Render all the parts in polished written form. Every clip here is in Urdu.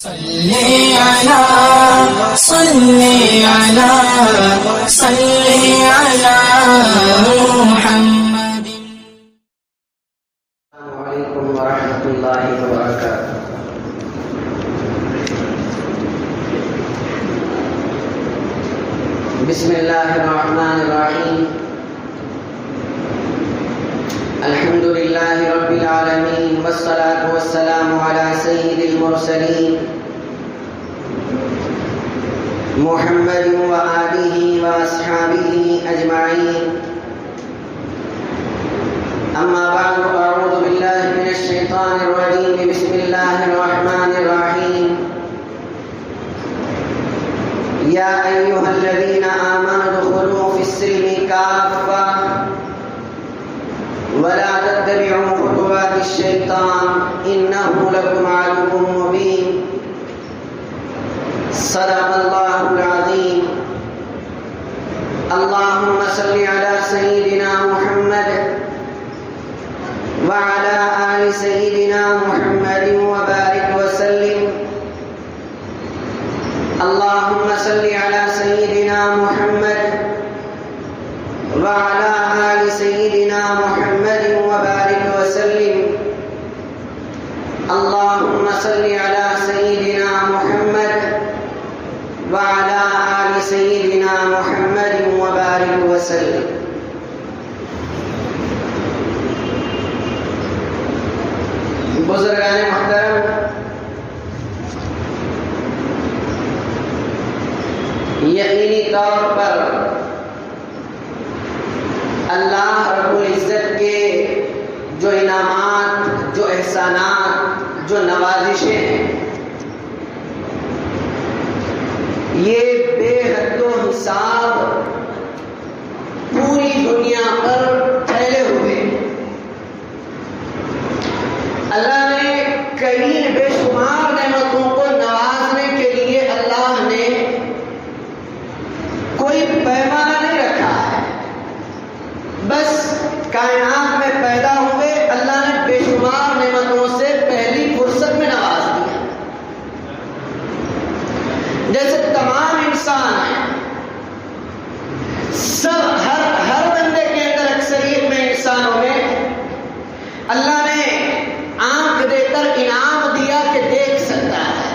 صلی علی محمد. السلام علیکم ورحمۃ اللہ وبرکاتہ. بسم اللہ الرحمن الرحیم. الحمد للہ رب العالمین والصلاة والسلام علی سید المرسلین محمد وآلہ واصحابہ اجمعین. اما بعد اعوذ باللہ من الشیطان الرجیم. بسم اللہ الرحمن الرحیم. یا ایھا الذین آمنوا ادخلوا فی السلم کافۃ ولا تتبعوا خطوات الشیطان انہ لکم عدو مبین. صدق اللہ العظیم. اللہم صل علی سیدنا محمد وعلى آل سيدنا محمد وبارك وسلم. اللهم صل على سيدنا محمد وعلى آل سيدنا محمد وبارك وسلم. اللهم صل على سيدنا محمد وعلى آل سيدنا محمد وبارك وسلم. بزرگان محترم، یقینی طور پر اللہ رب العزت کے جو انعامات، جو احسانات، جو نوازشیں ہیں، یہ بے حد و حساب پوری دنیا پر پھیلے ہوئے. اللہ نے کئی بے شمار نعمتوں کو نوازنے کے لیے اللہ نے کوئی پیمانہ نہیں رکھا ہے. بس کائنات میں پیدا ہوئے، اللہ نے بے شمار نعمتوں سے پہلی فرصت میں نواز دیا. جیسے تمام انسان ہیں، سب ہر بندے کے اندر، اکثریت میں انسانوں میں اللہ نے آنکھ دے کر انعام دیا کہ دیکھ سکتا ہے،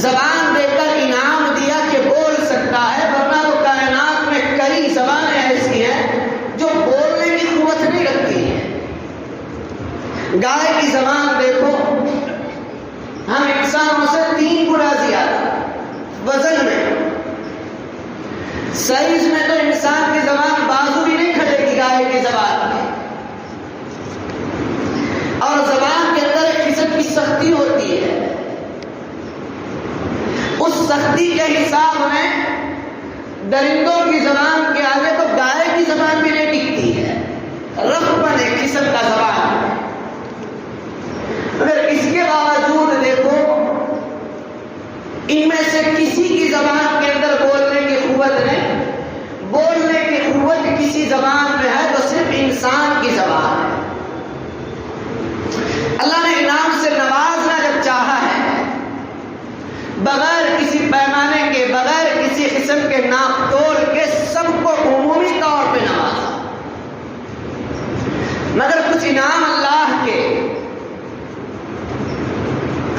زبان دے کر انعام دیا کہ بول سکتا ہے. ورنہ وہ کائنات میں کئی زبانیں ایسی ہیں جو بولنے کی قوت نہیں رکھتی ہیں. گائے کی زبان دیکھو، ہم انسانوں سے 3 گنا زیادہ وزن میں، سائز میں تو انسان کی زبان بازو بھی نہیں کھٹے گی گائے کی زبان میں. اور زبان کے اندر ایک قسم کی سختی ہوتی ہے. اس سختی کے حساب میں درندوں کی زبان کے آگے تو گائے کی زبان بھی نہیں ٹکتی ہے. رف پر ایک قسم کا زبان ہے. اگر اس کے باوجود دیکھو، ان میں سے کسی کی زبان کے اندر بولنے کی قوت نہیں. بولنے کی قوت کسی زبان میں ہے تو صرف انسان کی زبان ہے. اللہ نے انعام سے نوازنا جب چاہا ہے، بغیر کسی پیمانے کے، بغیر کسی قسم کے ناپ تول کے، سب کو عمومی طور پہ نوازا. مگر کچھ انعام اللہ کے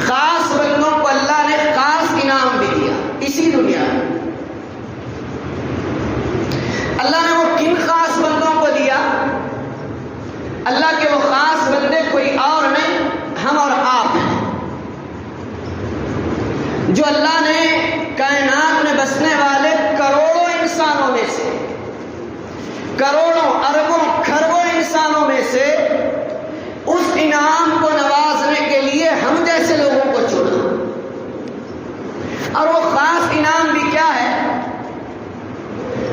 خاص بندوں کو اللہ نے خاص انعام بھی دیا اسی دنیا میں. اللہ نے وہ کن خاص بندوں کو دیا؟ اللہ کے وہ خاص بندے کوئی اور نہیں، ہم اور آپ ہیں، جو اللہ نے کائنات میں بسنے والے کروڑوں انسانوں میں سے، کروڑوں اربوں کھربوں انسانوں میں سے اس انعام کو نوازنے کے لیے ہم جیسے لوگوں کو چنا. اور وہ خاص انعام بھی کیا ہے؟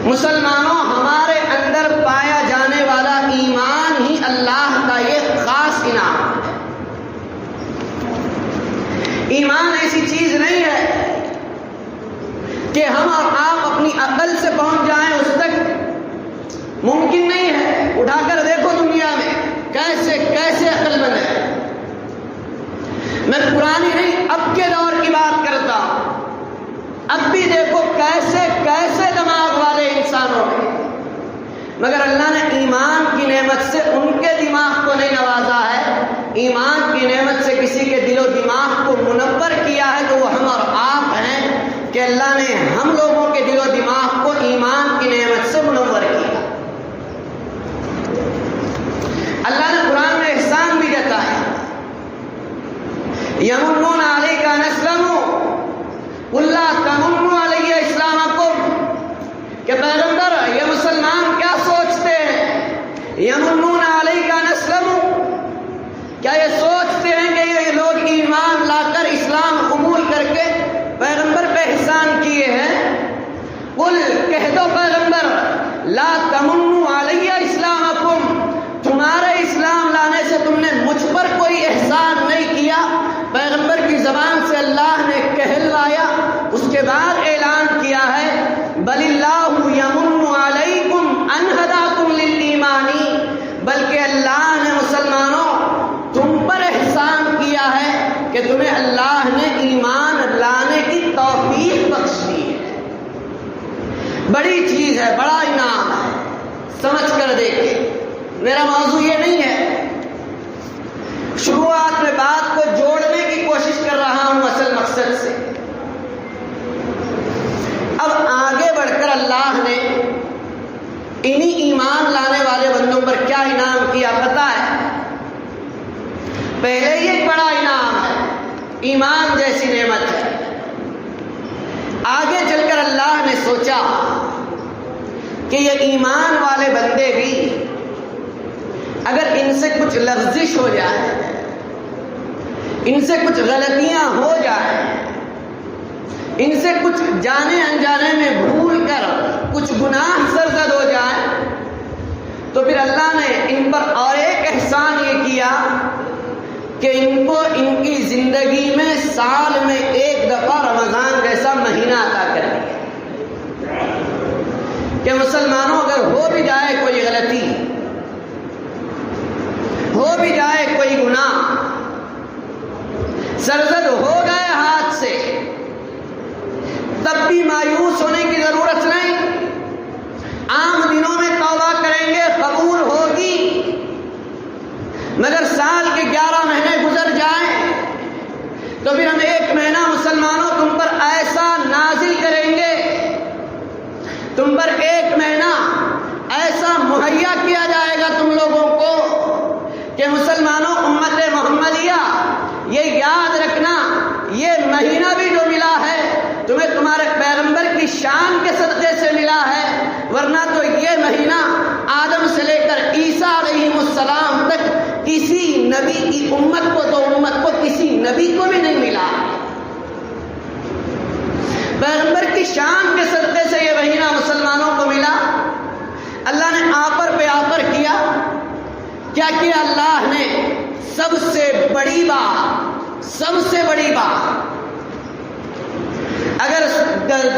مسلمانوں، ہمارے اندر پایا جانے والا ایمان ہی اللہ کا یہ خاص انعام ہے. ایمان ایسی چیز نہیں ہے کہ ہم اور آپ اپنی عقل سے پہنچ جائیں اس تک. ممکن نہیں ہے. اٹھا کر دیکھو دنیا میں کیسے کیسے عقل مند ہے. میں پرانی نہیں اب کے دور کی بات کرتا ہوں. اب بھی دیکھو کیسے کیسے دماغ والے انسانوں ہیں، مگر اللہ نے ایمان کی نعمت سے ان کے دماغ کو نہیں نوازا ہے، ایمان کی نعمت سے کسی کے دل و دماغ کو منور کیا ہے تو وہ ہم اور آپ ہیں کہ اللہ نے ہم لوگوں کے دل و دماغ کو ایمان کی نعمت سے منور کیا. اللہ نے قرآن میں احسان بھی جتایا، یمنون علیک ان اسلموا قل لا تمنوا علی اسلامکم، کہ پیغمبر یہ مسلمان کیا سوچتے ہیں، یمنون علیک ان اسلموا، کیا یہ سوچتے ہیں کہ یہ لوگ ایمان لا کر اسلام قبول کر کے پیغمبر پہ احسان کیے ہیں. قل کہہ دو پیغمبر لا تمنوا علی اسلامکم، تمہارے اسلام لانے سے تم نے مجھ پر کوئی احسان نہیں کیا. پیغمبر کی زبان سے اللہ نے کہلوایا، اس کے بعد اعلان کیا ہے بل اللہ یمن علیکم ان ہداکم للایمان، بلکہ اللہ نے مسلمانوں تم پر احسان کیا ہے کہ تمہیں اللہ نے ایمان لانے کی توفیق بخش دی ہے. بڑی چیز ہے، بڑا انعام ہے، سمجھ کر دیکھیں. میرا موضوع یہ نہیں ہے، شروعات میں بات کو جوڑنے کی کوشش کر رہا ہوں اصل مقصد سے. اب آگے بڑھ کر اللہ نے انہی ایمان لانے والے بندوں پر کیا انعام کیا پتہ ہے؟ پہلے یہ بڑا انعام ہے، ایمان جیسی نعمت ہے. آگے چل کر اللہ نے سوچا کہ یہ ایمان والے بندے بھی اگر ان سے کچھ لغزش ہو جائے، ان سے کچھ غلطیاں ہو جائیں، ان سے کچھ جانے انجانے میں بھول کر کچھ گناہ سرزد ہو جائے، تو پھر اللہ نے ان پر اور ایک احسان یہ کیا کہ ان کو ان کی زندگی میں سال میں ایک دفعہ رمضان جیسا مہینہ عطا کر دیا کہ مسلمانوں اگر ہو بھی جائے کوئی غلطی، ہو بھی جائے کوئی گناہ، سرزد ہو گئے ہاتھ سے، تب بھی مایوس ہونے کی ضرورت نہیں. عام دنوں میں توبہ کریں گے قبول ہوگی، مگر سال کے 11 مہینے گزر جائیں تو پھر ہم ایک مہینہ مسلمانوں تم پر ایسا نازل کریں گے، تم پر ایک مہینہ ایسا مہیا کیا جائے گا تم لوگوں کو کہ مسلمانوں امت محمدیہ یہ یاد رکھنا، یہ مہینہ بھی جو ملا ہے تمہیں تمہارے پیغمبر کی شان کے صدقے سے ملا ہے، ورنہ تو یہ مہینہ آدم سے لے کر عیسیٰ علیہ السلام تک کسی نبی کی امت کو کسی نبی کو بھی نہیں ملا. پیغمبر کی شان کے صدقے سے یہ مہینہ مسلمانوں کو ملا. اللہ نے آفر پہ آفر کیا. کیا کیا اللہ نے؟ سب سے بڑی بات اگر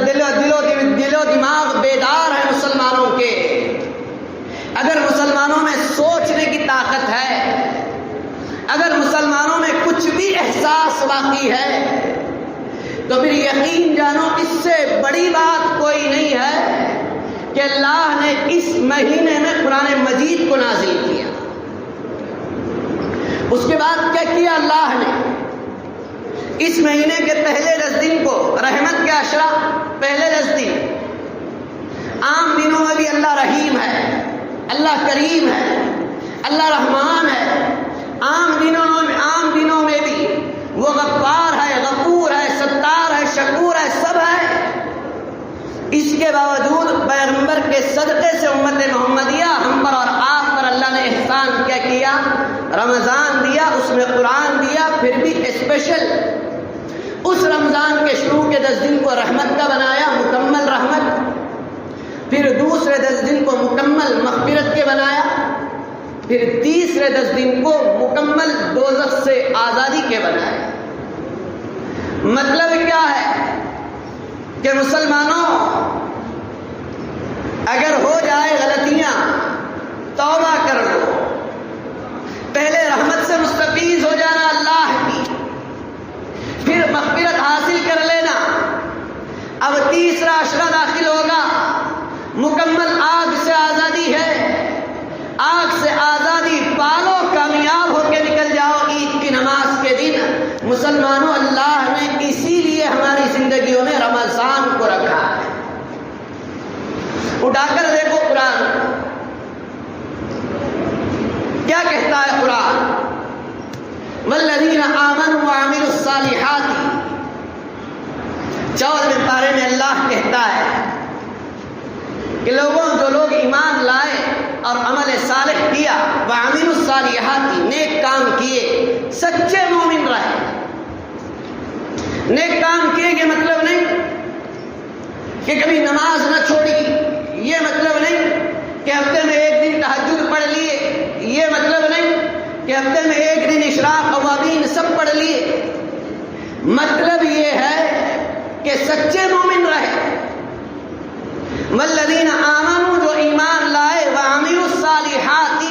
دل و دماغ بیدار ہے مسلمانوں کے، اگر مسلمانوں میں سوچنے کی طاقت ہے، اگر مسلمانوں میں کچھ بھی احساس باقی ہے، تو پھر یقین جانو اس سے بڑی بات کوئی نہیں ہے کہ اللہ نے اس مہینے میں قرآن مجید کو نازل کیا. اس کے بعد کیا کیا اللہ نے؟ اس مہینے کے پہلے 10 دن کو رحمت کے عشرہ، پہلے 10 دن. عام دنوں میں بھی اللہ رحیم ہے، اللہ کریم ہے، اللہ رحمان ہے. عام دنوں میں بھی وہ غفار ہے، غفور ہے، ستار ہے، شکور ہے، سب ہے. اس کے باوجود پیغمبر کے صدقے سے امت محمدیہ ہم پر اور آپ پر اللہ نے احسان کیا کیا؟ رمضان دیا، اس میں قرآن دیا، پھر بھی اسپیشل اس رمضان کے شروع کے 10 دن کو رحمت کا بنایا، مکمل رحمت. پھر دوسرے 10 دن کو مکمل مغفرت کے بنایا. پھر تیسرے 10 دن کو مکمل دوزخ سے آزادی کے بنایا. مطلب کیا ہے کہ مسلمانوں اگر ہو جائے غلطیاں توبہ کر لو. پہلے رحمت سے مستفیض ہو جانا اللہ کی، مسلمانوں اللہ نے اسی لیے ہماری زندگیوں میں رمضان کو رکھا ہے۔ اٹھا کر دیکھو قرآن کیا کہتا ہے قرآن، والذین آمنوا وعملوا الصالحات، 14ویں پارے میں اللہ کہتا ہے کہ جو لوگ ایمان لائے اور عمل صالح کیا، وعملوا الصالحات، نیک کام کیے، سچے مومن رہے۔ نیک کام کیے یہ مطلب نہیں کہ کبھی نماز نہ چھوڑی، یہ مطلب نہیں کہ ہفتے میں ایک دن تہجد پڑھ لیے، یہ مطلب نہیں کہ ہفتے میں ایک دن اشراق اوابین سب پڑھ لیے۔ مطلب یہ ہے کہ سچے مومن رہے۔ والذین آمنوا، جو ایمان لائے، وعملوا الصالحات،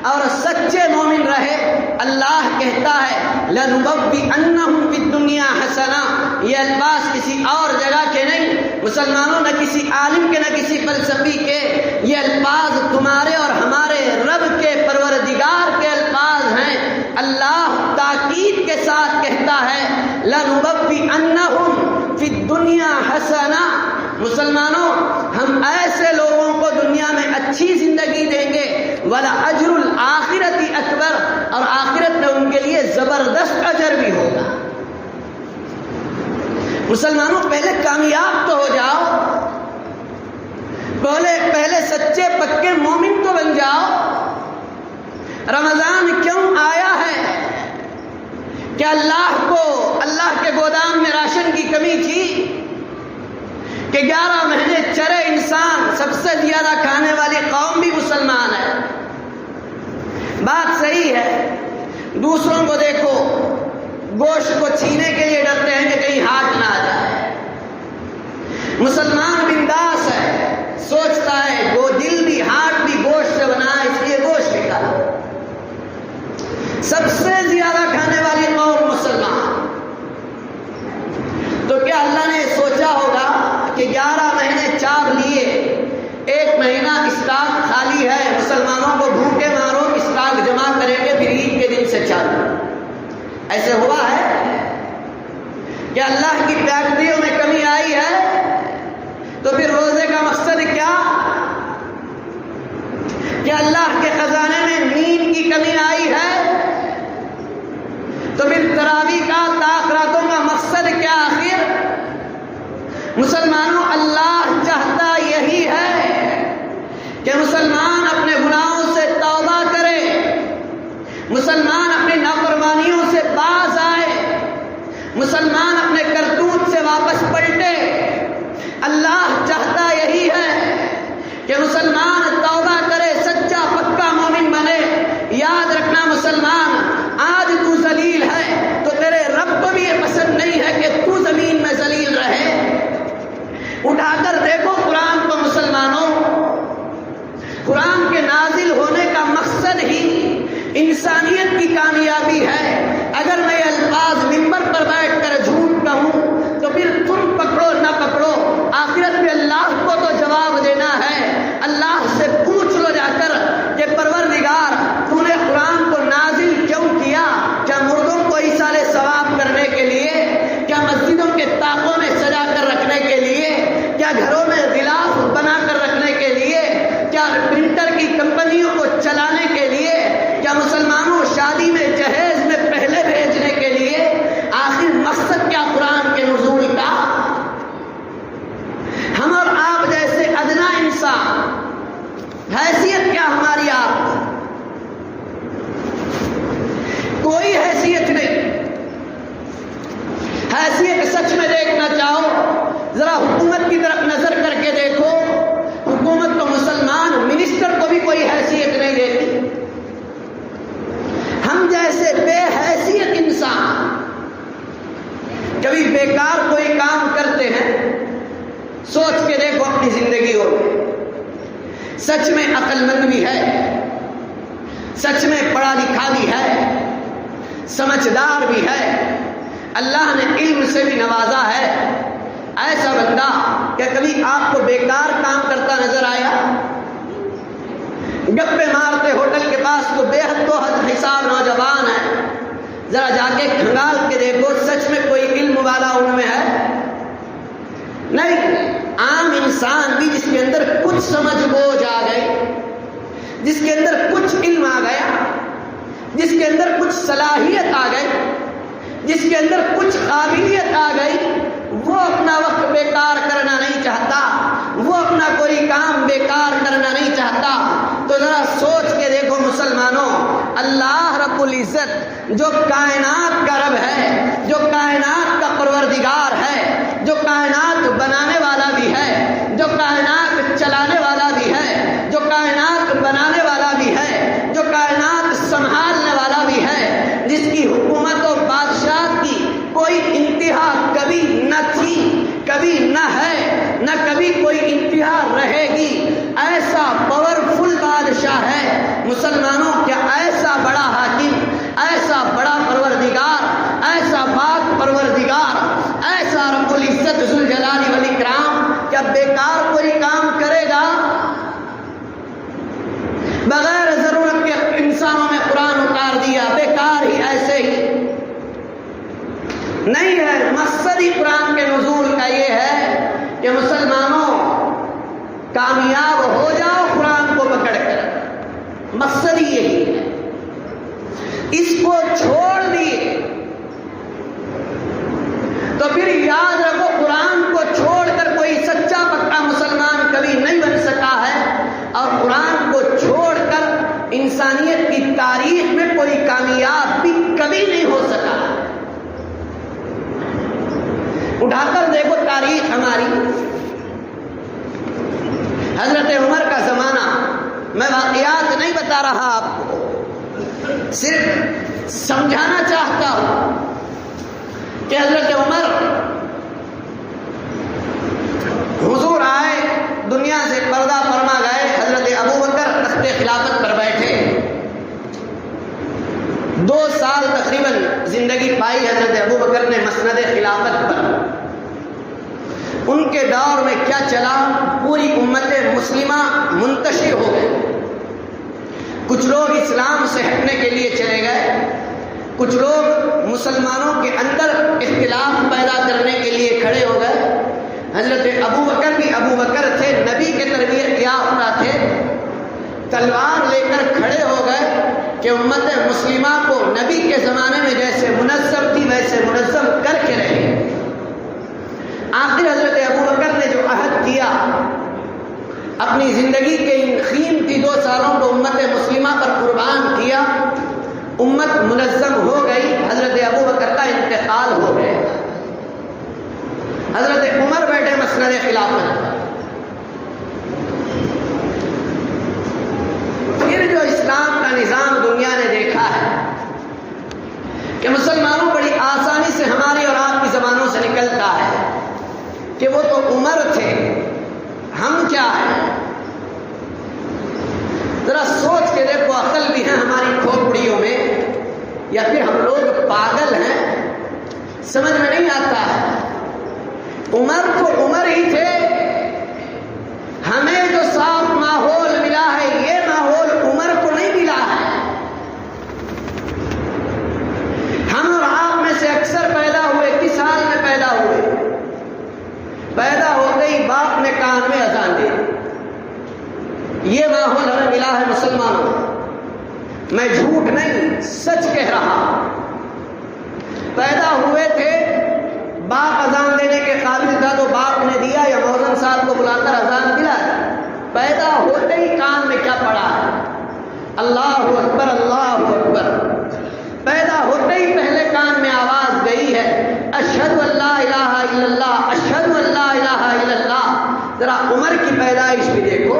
اور سچے مومن رہے، اللہ کہتا ہے لنبوئنہم فی الدنیا حسنہ۔ یہ الفاظ کسی اور جگہ کے نہیں، مسلمانوں نہ کسی عالم کے نہ کسی فلسفی کے، یہ الفاظ تمہارے اور ہمارے رب کے پروردگار کے الفاظ ہیں۔ اللہ تاکید کے ساتھ کہتا ہے لنبوئنہم فی الدنیا حسنہ، مسلمانوں ہم ایسے لوگوں کو دنیا میں اچھی زندگی دیں گے، وَلَأَجْرُ الْآخِرَةِ أَكْبَرُ، اور آخرت میں ان کے لیے زبردست اجر بھی ہوگا۔ مسلمانوں پہلے کامیاب تو ہو جاؤ، پہلے سچے پکے مومن تو بن جاؤ۔ رمضان کیوں آیا ہے؟ کہ اللہ کے گودام میں راشن کی کمی تھی کہ 11 مہینے چرے انسان، سب سے زیادہ کھانے والی قوم بھی مسلمان ہے۔ بات صحیح ہے، دوسروں کو دیکھو گوشت کو چھینے کے لیے ڈرتے ہیں کہ کہیں ہاتھ نہ آ جائے۔ مسلمان بنداس ہے، سوچتا ہے وہ دل بھی ہاتھ بھی گوشت سے بنا ہے، اس لیے گوشت نکالو۔ سب سے زیادہ کھانے والی قوم مسلمان، تو کیا اللہ نے سوچا ہوگا کہ 11 مہینے چار لیے، 1 مہینہ اسٹاک خالی ہے، مسلمانوں کو بھوکے مارو، اسٹاک جمع کریں گے پھر عید کے دن سے چالو؟ ایسے ہوا ہے؟ کیا اللہ کی فیکٹریوں میں کمی آئی ہے؟ تو پھر روزے کا مقصد کیا؟ کیا اللہ کے خزانے میں نیند کی کمی آئی ہے؟ تو پھر تراویح کا راتوں کا مقصد کیا آخر؟ مسلمانوں اللہ چاہتا یہی ہے کہ مسلمان اپنے گناہوں سے توبہ کرے، مسلمان اپنی نافرمانیوں سے باز آئے، مسلمان اپنے کرتوت سے واپس پلٹے۔ اللہ چاہتا یہی ہے کہ مسلمان توبہ کرے، سچا پکا مومن بنے۔ یاد رکھنا مسلمان، آج تو ذلیل ہے تو تیرے رب کو بھی یہ پسند نہیں ہے کہ تو زمین میں ذلیل رہے۔ اٹھا کر دیکھو قرآن کو مسلمانوں، قرآن کے نازل ہونے کا مقصد ہی انسانیت کی کامیابی ہے۔ اگر میں یہ الفاظ منبر پر بیٹھ کر جھوٹ کہوں تو پھر تم پکڑو نہ پکڑو، آخرت میں اللہ کو تو جواب دینا ہے۔ اللہ سے پوچھ لو جا کر کہ پروردگار تو نے قرآن کو نازل کیوں کیا؟ کیا مردوں کو ایصال ثواب کرنے کے لیے؟ کیا مسجدوں کے طاقوں میں سجا کر رکھنے کے لیے؟ کیا گھروں میں غلاف بنا کر رکھنے کے لیے؟ کیا پرنٹر کی کمپنیوں کو چلانے کے لیے؟ کیا مسلمانوں شادی میں جہیز میں پہلے بھیجنے کے لیے؟ آخر مقصد کیا قرآن کے نزول کا؟ ہم اور آپ جیسے ادنا انسان، حیثیت کیا ہماری آپ کی؟ کوئی حیثیت نہیں۔ حیثیت سچ میں دیکھنا چاہو ذرا حکومت کی طرف نظر کر کے دیکھو، حکومت تو مسلمان منسٹر کو بھی کوئی حیثیت نہیں دیتی۔ ہم جیسے بے حیثیت انسان کبھی بیکار کوئی کام کرتے ہیں، سوچ کے دیکھو اپنی زندگیوں میں، سچ میں عقل مند بھی ہے، سچ میں پڑھا لکھا بھی ہے، سمجھدار بھی ہے، اللہ نے علم سے بھی نوازا ہے، ایسا بندہ کہ کبھی آپ کو بیکار کام کرتا نظر آیا؟ گپے مارتے ہوٹل کے پاس تو بے حد و حد حساب نوجوان ہے، ذرا جا کے کھنگال کے دیکھو انسان بھی جس کے اندر کچھ سمجھ بوجھ آ گئی، جس کے اندر کچھ علم آ گیا، جس کے اندر کچھ صلاحیت آ گئی، جس کے اندر کچھ قابلیت آ گئی، وہ اپنا وقت بیکار کرنا نہیں چاہتا، وہ اپنا کوئی کام بیکار کرنا نہیں چاہتا۔ تو ذرا سوچ کے دیکھو مسلمانوں، اللہ رب العزت جو کائنات کا رب ہے، جو کائنات کا پروردگار ہے، جو کائنات بنانے والا بھی ہے، جو کائنات چلانے والا بھی ہے، جو کائنات بنانے والا بھی ہے، جو کائنات سنبھالنے والا بھی ہے، جس کی حکومت و بادشاہت کی کوئی انتہا کبھی نہ تھی، کبھی نہ ہے، نہ کبھی کوئی انتہا رہے گی، ایسا پاورفل بادشاہ ہے مسلمانوں، کیا ایسا بڑا حاکم، ایسا بڑا پروردگار، ایسا پاک پروردگار، ایسا رب العزت ذوالجلال والاکرام کیا بیکار کوئی کام کرے گا؟ بغیر ضرورت کے انسانوں میں قرآن اتار دیا، بیکار ہی ایسے ہی نہیں ہے۔ مقصد ہی قرآن کے نزول کا یہ ہے کہ مسلمانوں کامیاب ہو جاؤ قرآن کو پکڑ کر، مقصد ہی یہی ہے۔ اس کو چھوڑ دیے تو پھر یاد رکھو قرآن کو چھوڑ کر کوئی سچا پکا مسلمان کبھی نہیں بن سکا ہے، اور قرآن کو چھوڑ کر انسانیت کی تاریخ میں کوئی کامیاب بھی کبھی نہیں ہو سکا۔ اٹھا کر دیکھو تاریخ ہماری، حضرت عمر کا زمانہ، میں واقعات نہیں بتا رہا آپ کو، صرف سمجھانا چاہتا ہوں کہ حضرت عمر حضور آئے، دنیا سے پردہ فرما گئے، حضرت ابو بکر تخت خلافت پر بیٹھے، 2 سال تقریباً زندگی پائی حضرت ابو بکر نے مسند خلافت پر۔ ان کے دور میں کیا چلا، پوری امت مسلمہ منتشر ہو گئی، کچھ لوگ اسلام سے ہٹنے کے لیے چلے گئے، کچھ لوگ مسلمانوں کے اندر اختلاف پیدا کرنے کے لیے کھڑے ہو گئے۔ حضرت ابو بکر بھی ابو بکر تھے، نبی کے تربیت یافتہ تھے، تلوار لے کر کھڑے ہو گئے کہ امت مسلمہ کو نبی کے زمانے میں جیسے منظم تھی ویسے منظم کر کے رہے۔ آخر حضرت ابو بکر نے جو عہد کیا، اپنی زندگی کے ان قیمتی 2 سالوں کو امت مسلمہ پر قربان کیا، امت منظم ہو گئی، حضرت ابو بکر کا انتقال ہو گیا، حضرت عمر بیٹھے مسند خلافت پر۔ پھر جو اسلام کا نظام دنیا نے دیکھا ہے کہ مسلمانوں بڑی آسانی سے ہماری اور آپ کی زبانوں سے نکلتا ہے کہ وہ تو عمر تھے، ہم کیا ہیں؟ ذرا سوچ کے دیکھو، عقل بھی ہے ہماری کھوپڑیوں میں یا پھر ہم لوگ پاگل ہیں؟ سمجھ میں نہیں آتا ہے۔ عمر تو عمر ہی تھے، ہمیں جو صاف ماحول ملا ہے یہ ماحول عمر کو نہیں ملا ہے۔ ہم اور آپ میں سے اکثر پیدا ہوئے کس حال میں پیدا ہوئے؟ پیدا ہوتے ہی باپ نے کان میں اذان دی، یہ ماحول ہمیں ملا ہے مسلمانوں، میں جھوٹ نہیں سچ کہہ رہا۔ پیدا ہوئے تھے، باپ اذان دینے کے قابل تھا تو باپ نے دیا یا مؤذن صاحب کو بلا کر اذان دلایا۔ پیدا ہوتے ہی کان میں کیا پڑا ہے؟ اللہ اکبر اللہ اکبر۔ پیدا ہوتے ہی پہلے کان میں آواز گئی ہے اشہد ان لا الہ الا اللہ، اشہد ان لا الہ الا اللہ۔ ذرا عمر کی پیدائش بھی دیکھو،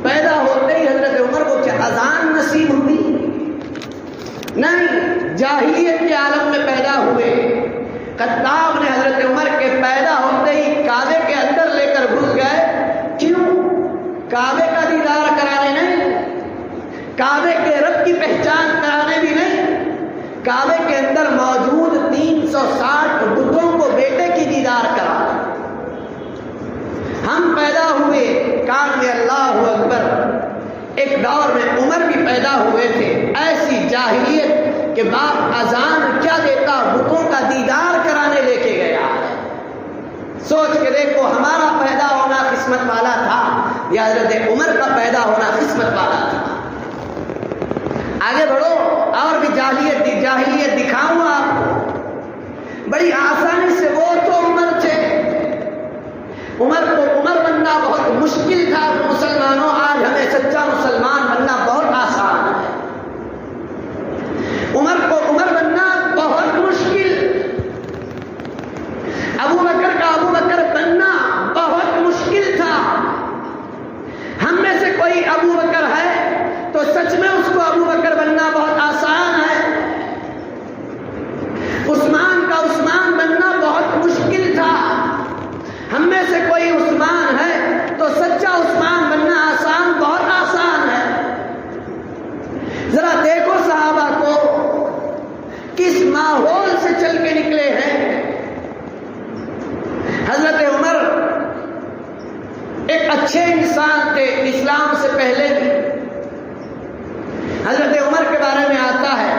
پیدا ہوتے ہی حضرت عمر کو کیا اذان نصیب ہوئی؟ نہیں، جاہلیت کے عالم میں پیدا ہوئے۔ خطاب نے حضرت عمر کے پیدا ہوتے ہی کعبے کے اندر لے کر گھس گئے۔ کیوں؟ کعبے کا دیدار کرانے نہیں، کعبے کے رب کی پہچان کرانے بھی نہیں، کعبے کے اندر موجود 360 بتوں کو بیٹے کی دیدار کرا۔ ہم پیدا ہوئے کان میں اللہ اکبر۔ ایک دور میں عمر بھی پیدا ہوئے تھے، ایسی جاہلیت کہ باپ اذان کیا دیتا، بتوں کا دیدار کرانے لے کے حضرت عمر کا پیدا ہونا قسمت والا تھا. آگے بڑھو اور بھی جاہلیت دکھاؤں آپ کو. بڑی آسانی سے وہ تو عمر تھے. عمر کو عمر بننا بہت مشکل تھا. مسلمانوں آج ہمیں سچا مسلمان بننا بہت آسان ہے. عمر کو عمر بننا بہت مشکل. ابو بکر کا ابو بکر بننا بہت مشکل تھا. ہم میں سے کوئی ابو بکر ہے تو سچ میں اس کو ابو بکر بننا بہت آسان ہے. عثمان کا عثمان بننا بہت مشکل تھا. ہم میں سے کوئی عثمان ہے تو سچا عثمان بننا بہت آسان ہے. ذرا دیکھو صحابہ کو کس ماحول سے چل کے نکلے ہیں. حضرت عمر ایک اچھے انسان تھے اسلام سے پہلے بھی. حضرت عمر کے بارے میں آتا ہے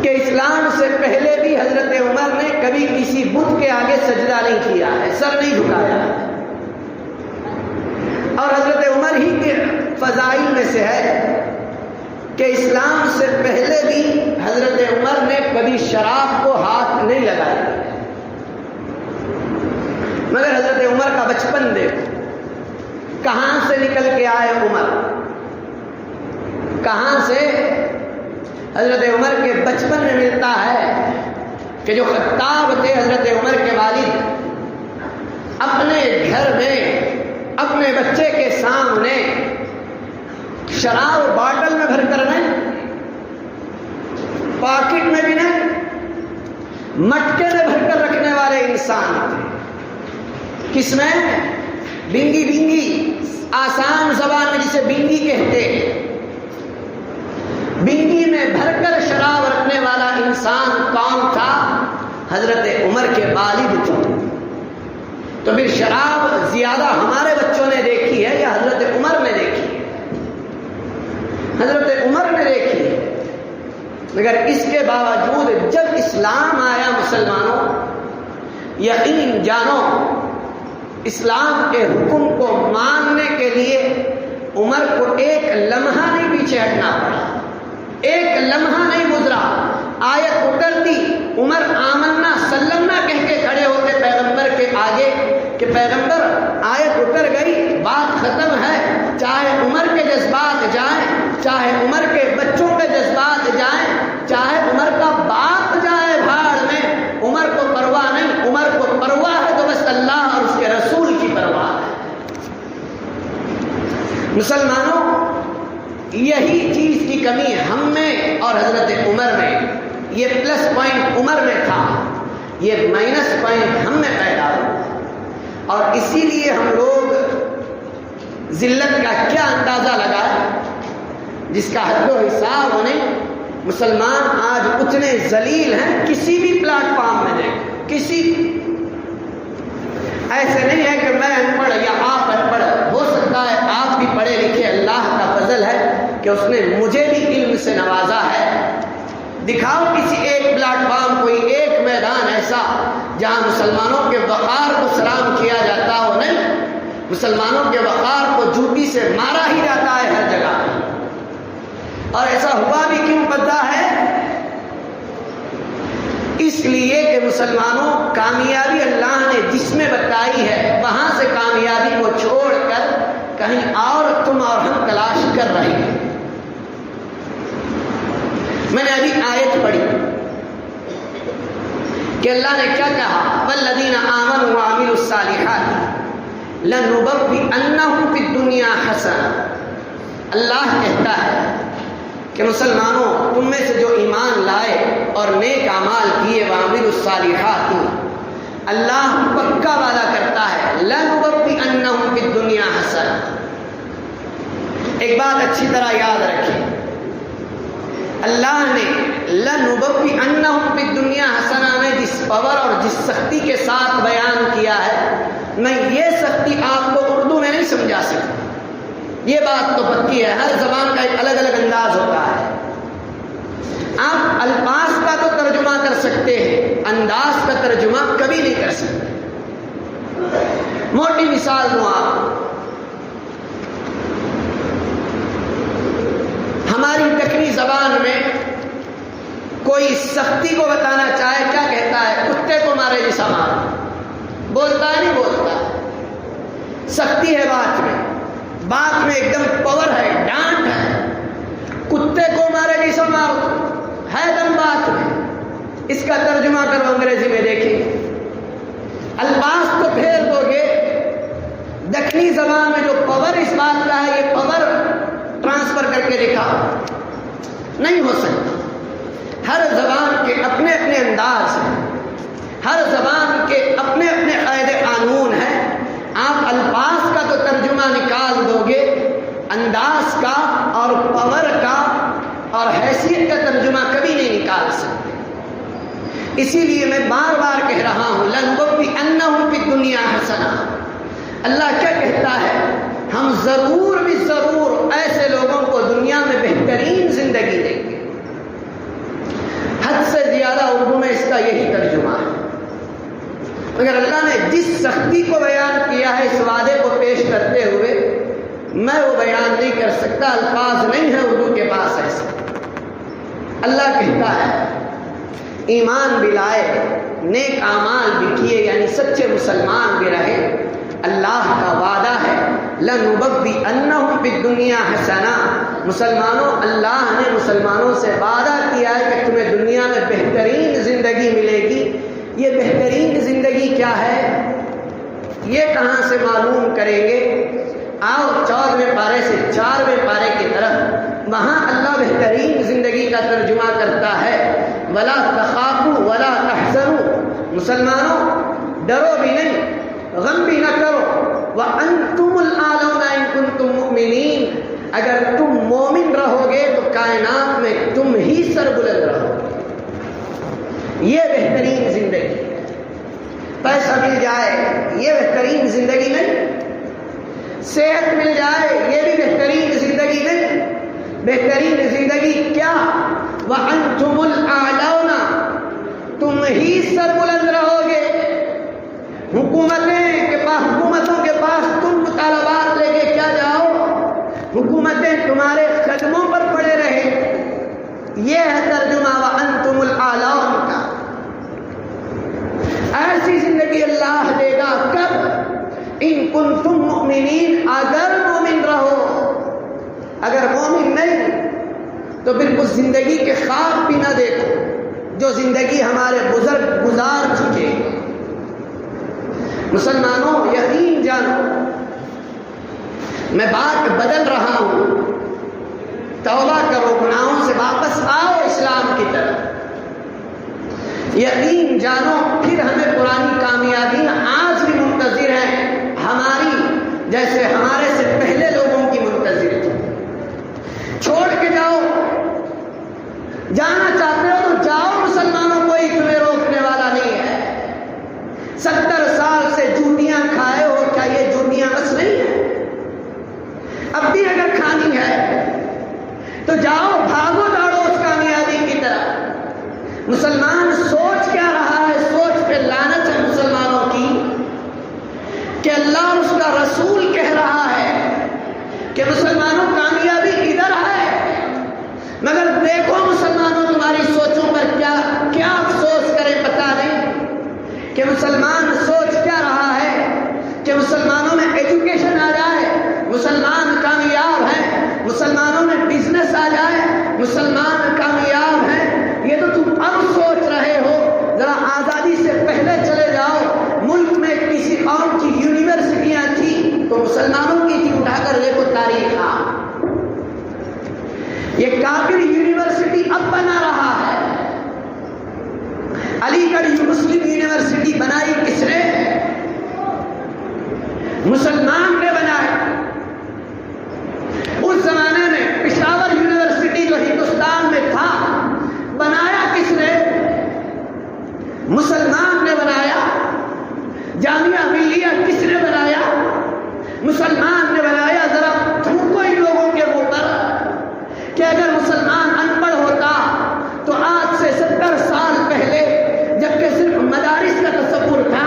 کہ اسلام سے پہلے بھی حضرت عمر نے کبھی کسی بت کے آگے سجدہ نہیں کیا ہے, سر نہیں جھکایا. اور حضرت عمر ہی کے فضائل میں سے ہے کہ اسلام سے پہلے بھی حضرت عمر نے کبھی شراب کو ہاتھ نہیں لگایا. مگر حضرت عمر کا بچپن دیکھو, کہاں سے نکل کے آئے عمر, کہاں سے. حضرت عمر کے بچپن میں ملتا ہے کہ جو خطاب تھے حضرت عمر کے والد, اپنے گھر میں اپنے بچے کے سامنے شراب باٹل میں بھر کر نہیں, پاکٹ میں بھی نہیں, مٹکے میں بھر کر رکھنے والے انسان تھے. کس میں؟ بنگی بنگی, آسان زبان میں جسے بنگی کہتے ہیں. بنگی میں بھر کر شراب رکھنے والا انسان کون تھا؟ حضرت عمر کے والد تھے. تو پھر شراب زیادہ ہمارے بچوں نے دیکھی ہے یا حضرت عمر نے دیکھی ہے؟ حضرت عمر نے دیکھی ہے. مگر اس کے باوجود جب اسلام آیا مسلمانوں, یقین جانو اسلام کے حکم کو ماننے کے لیے عمر کو ایک لمحہ نہیں پیچھے ہٹنا پڑا, ایک لمحہ نہیں گزرا. آیت اترتی, عمر آمنا سلمنا کہہ کے کھڑے ہوتے پیغمبر کے آگے کہ پیغمبر آیت اتر گئی, بات ختم ہے. چاہے عمر کے جذبات جائیں, چاہے عمر کے بچوں کے جذبات جائیں, چاہے عمر کا باپ جائے بھاڑ میں, عمر کو پرواہ نہیں. عمر کو پرواہ ہے تو بس اللہ اور اس کے رسول کی پرواہ ہے. مسلمانوں, یہی چیز کی کمی ہم میں اور حضرت عمر میں. یہ پلس پوائنٹ عمر میں تھا, یہ مائنس پوائنٹ ہم میں پیدا ہوا. اور اسی لیے ہم لوگ ذلت کا کیا اندازہ لگائے جس کا حد و حساب ہونے. مسلمان آج اتنے ذلیل ہیں, کسی بھی پلیٹ فارم میں دیکھ, کسی ایسے نہیں ہے کہ میں ان پڑھ یا آپ ان پڑھ. ہو سکتا ہے آپ بھی پڑھے لکھے, اللہ کا فضل ہے کہ اس نے مجھے بھی علم سے نوازا ہے. دکھاؤ کسی ایک پلیٹ فارم, کوئی ایک میدان ایسا جہاں مسلمانوں کے وقار کو سلام کیا جاتا ہو. نہیں, مسلمانوں کے وقار کو جوتی سے مارا ہی جاتا ہے ہر جگہ. اور ایسا ہوا بھی کیوں پتہ ہے؟ اس لیے کہ مسلمانوں کامیابی اللہ نے جس میں بتائی ہے وہاں سے کامیابی کو چھوڑ کر کہیں اور تم اور ہم تلاش کر رہے ہیں. میں نے ابھی آیت پڑھی کہ اللہ نے کیا کہا, والذین آمنوا وعملوا الصالحات لنبوئنہم فی الدنیا حسنہ. اللہ کہتا ہے کہ مسلمانوں تم میں سے جو ایمان لائے اور نیک اعمال کیے, وعملوا الصالحات, اللہ پکا وعدہ کرتا ہے لنبوئنہم فی الدنیا حسنہ. ایک بات اچھی طرح یاد رکھیں, اللہ نے لنبوئنہم فی الدنیا حسنہ میں جس پاور اور جس سختی کے ساتھ بیان کیا ہے, میں یہ سختی آپ کو اردو میں نہیں سمجھا سکتا. یہ بات تو پکی ہے, ہر زبان کا ایک الگ الگ انداز ہوتا ہے. آپ الفاظ کا تو ترجمہ کر سکتے ہیں, انداز کا ترجمہ کبھی نہیں کر سکتے. موٹی مثال دوں آپ کو، ہماری دکنی زبان میں کوئی سختی کو بتانا چاہے کیا کہتا ہے؟ کتے کو مارے جیسا مار، بولتا ہے نہیں بولتا؟ سختی ہے بات میں ایک دم پاور ہے، ڈانٹ ہے، کتے کو مارے جیسا مار ہے دم بات میں۔ اس کا ترجمہ کرو انگریزی میں، دیکھیں الفاظ تو پھیر دو گے، دکنی زبان میں جو پاور اس بات کا ہے، یہ پاور ٹرانسفر کر کے دکھا نہیں ہو سکتا۔ ہر زبان کے اپنے اپنے انداز ہیں، ہر زبان کے اپنے اپنے قاعدے قانون ہیں۔ آپ الفاظ کا تو ترجمہ نکال دو گے، انداز کا اور پاور کا اور حیثیت کا ترجمہ کبھی نہیں نکال سکتے۔ اسی لیے میں بار بار کہہ رہا ہوں لَنُبَوِّئَنَّهُمْ فِي الدُّنْيَا حَسَنَةً، اللہ کیا کہتا ہے؟ ہم ضرور بھی ضرور ایسے لوگوں کو دنیا میں بہترین زندگی دیں گے۔ حد سے زیادہ اردو میں اس کا یہی ترجمہ ہے، مگر اللہ نے جس سختی کو بیان کیا ہے اس وعدے کو پیش کرتے ہوئے، میں وہ بیان نہیں کر سکتا، الفاظ نہیں ہے اردو کے پاس ایسے۔ اللہ کہتا ہے ایمان بھی لائے، نیک اعمال بھی کیے، یعنی سچے مسلمان بھی رہے، اللہ کا وعدہ ہے لَنُبَوِّئَنَّهُمْ فِي الدُّنْيَا حَسَنَةً، مسلمانوں اللہ نے مسلمانوں سے وعدہ کیا ہے کہ تمہیں دنیا میں بہترین زندگی ملے گی۔ یہ بہترین زندگی کیا ہے؟ یہ کہاں سے معلوم کریں گے؟ آؤ 14ویں پارے سے 4ویں پارے کی طرف، وہاں اللہ بہترین زندگی کا ترجمہ کرتا ہے وَلَا تَخَافُوا وَلَا تَحْزَنُوا، مسلمانوں ڈرو بھی نہیں، غم بھی نہ کرو، وَأَنْتُمُ الْأَعْلَوْنَ إِن كُنتُم مُؤْمِنِينَ، اگر تم مومن رہو گے تو کائنات میں تم ہی سربلند رہو گے۔ یہ بہترین زندگی، پیسہ مل جائے یہ بہترین زندگی نہیں، صحت مل جائے یہ بھی بہترین زندگی نہیں۔ بہترین زندگی کیا؟ وَأَنْتُمُ الْأَعْلَوْنَ، تم ہی سربلند رہو گے۔ حکومتوں کے پاس تم مطالبات لے کے کیا جاؤ؟ حکومتیں تمہارے قدموں پر پڑے رہے، یہ ہے ترجمہ وَأَنْتُمُ الْأَعْلَوْنَ کا۔ ایسی زندگی اللہ دے گا کب؟ ان کنتم مؤمنین، اگر مومن رہو۔ اگر مومن نہیں تو پھر اس زندگی کے خواب بھی نہ دیکھو جو زندگی ہمارے بزرگ گزار چکے۔ مسلمانوں یقین جانو، میں بات بدل رہا ہوں، توبہ کرو، گناہوں سے واپس آؤ اسلام کی طرف۔ یقین جانو پھر ہمیں پرانی کامیابیاں آج بھی منتظر ہیں، ہماری جیسے ہمارے سے پہلے لوگوں کی منتظر تھی۔ چھوڑ کے جاؤ، جانا چاہتے ہو تو جاؤ، مسلمانوں کوئی تمہیں روکنے والا نہیں ہے۔ 70 سال سے جوتیاں کھائے ہو، کیا یہ جوتیاں بس نہیں ہے؟ اب بھی اگر کھانی ہے تو جاؤ، بھاگو دوڑو اس کامیابی کی طرف۔ مسلمان سوچ کیا رہا ہے؟ سوچ پہ لعنت ہے مسلمانوں کی کہ اللہ اور اس کا رسول کہہ رہا ہے کہ مسلمانوں کامیابی ادھر ہے، مگر دیکھو مسلمانوں تمہاری سوچوں پر کیا افسوس کرے پتہ نہیں کہ مسلمان سوچ کیا رہا ہے کہ مسلمانوں میں ایجوکیشن آ جائے، مسلمان کامیاب ہیں، مسلمانوں میں بزنس آ جائے، مسلمان کامیاب ہیں۔ یہ تو تم اب سوچ رہے ہو، ذرا آزادی سے پہلے چلے جاؤ، ملک میں کسی قوم کی یونیورسٹیاں تھیں تو مسلمانوں کی تھی، اٹھا کر دیکھو تاریخ۔ یہ کافر یونیورسٹی اب بنا رہا ہے۔ علی گڑھ مسلم یونیورسٹی بنائی کس نے؟ مسلمان نے بنائی۔ اس زمانے میں پشاور یونیورسٹی جو ہندوستان میں تھا بنایا کس نے؟ مسلمان نے بنایا۔ جامعہ ملیہ کس نے بنایا؟ مسلمان نے بنایا۔ ذرا تھوکو ان لوگوں کے منہ پر کہ اگر مسلمان ان پڑھ ہوتا تو آج سے 70 سال پہلے جبکہ صرف مدارس کا تصور تھا،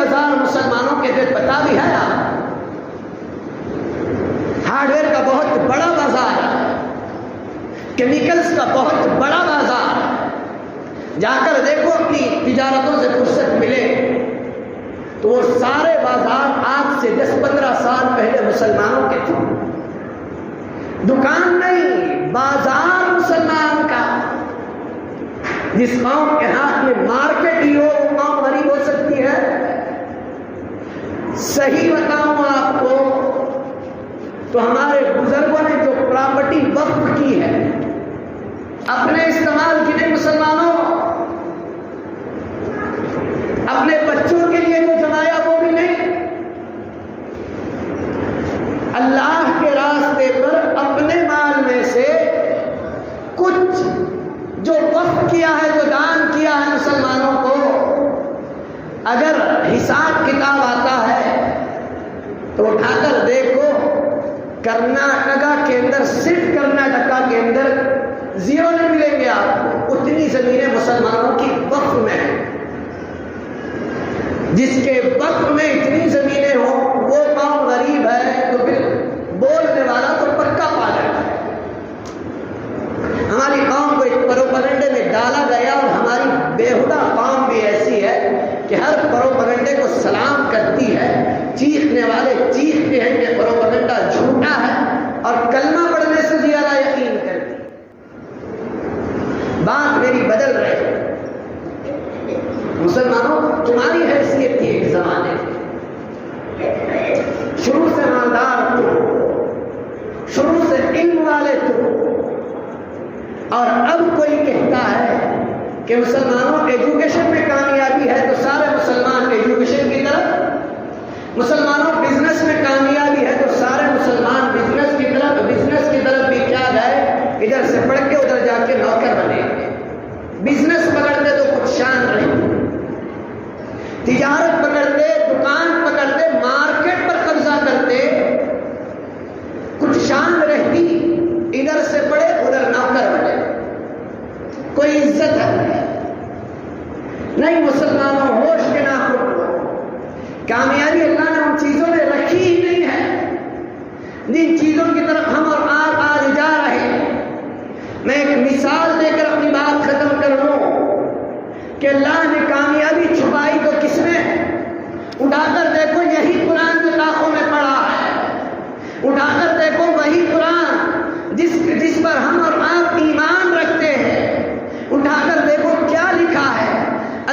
بازار مسلمانوں کے دل پتہ بھی ہے آپ؟ ہارڈ ویئر کا بہت بڑا بازار ہے، کیمیکلز کا بہت بڑا بازار ہے۔ جا کر دیکھو اپنی تجارتوں سے فرصت ملے تو وہ سارے بازار آج سے 10-15 سال پہلے مسلمانوں کے تھے۔ دکان نہیں، بازار مسلمان کا۔ جس قوم کے ہاتھ میں مارکیٹ ہی ہو وہ قوم غریب ہو سکتی ہے؟ صحیح بتاؤں آپ کو تو ہمارے بزرگوں نے جو پراپرٹی وقف کی ہے اپنے استعمال کی نہیں، مسلمانوں اپنے بچوں کے لیے جو جمایا وہ بھی نہیں، اللہ کے راستے پر اپنے مال میں سے کچھ جو وقف کیا ہے، جو دان کیا ہے مسلمانوں کو، اگر حساب کتاب آتا ہے تو اٹھا کر دیکھو، کرناٹکا کے اندر، صرف کرناٹکا کے اندر 0 نہیں ملیں گے آپ کو، اتنی زمینیں مسلمانوں کی وقف میں ہیں۔ جس کے وقف میں اتنی زمینیں ہوں وہ قوم غریب ہے تو پھر بولنے والا تو پکا پاگل ہے۔ ہماری قوم کو ایک پروپیگنڈے میں ڈالا گیا اور ہماری بےہودہ قوم بھی ایسی ہے کہ ہر پروپیگنڈے کو سلام کرتی ہے، چیخنے والے چیختے ہیں کہ پروپیگنڈا جھوٹا ہے، اور کلمہ پڑھنے سے زیادہ یقین کرتی۔ بات میری بدل رہی ہے مسلمانوں، تمہاری حیثیت تھی ایک زمانے میں، شروع سے مالدار تھے، شروع سے علم والے تھے، اور اب کوئی کہتا ہے کہ مسلمانوں ایجوکیشن میں کامیابی ہے تو سارے مسلمان ایجوکیشن کی طرف، مسلمانوں بزنس میں کامیابی ہے تو سارے مسلمان بزنس کی طرف، بزنس کی طرف بھی کیا جائے، ادھر سے پڑھ کے ادھر جا کے نوکر بنے، بزنس پکڑتے تو کچھ شان رہی، تجارت پکڑتے، دکان پکڑتے، مارکیٹ پر قبضہ کرتے، کچھ شان رہتی، ادھر سے پڑے ادھر نوکر بنے، کوئی عزت ہے نہیں۔ مسلمانوں ہوش کے ناخن، کامیابی اللہ نے ان چیزوں میں رکھی ہی نہیں ہے جن چیزوں کی طرف ہم اور آپ آج جا رہے ہیں۔ میں ایک مثال دے کر اپنی بات ختم کر لوں کہ اللہ نے کامیابی چھپائی تو کس نے؟ اٹھا کر دیکھو یہی قرآن جو لاکھوں میں پڑھا ہے، اٹھا کر دیکھو وہی قرآن جس پر ہم اور آپ ایمان رکھتے ہیں، اٹھا کر دیکھو کیا لکھا ہے۔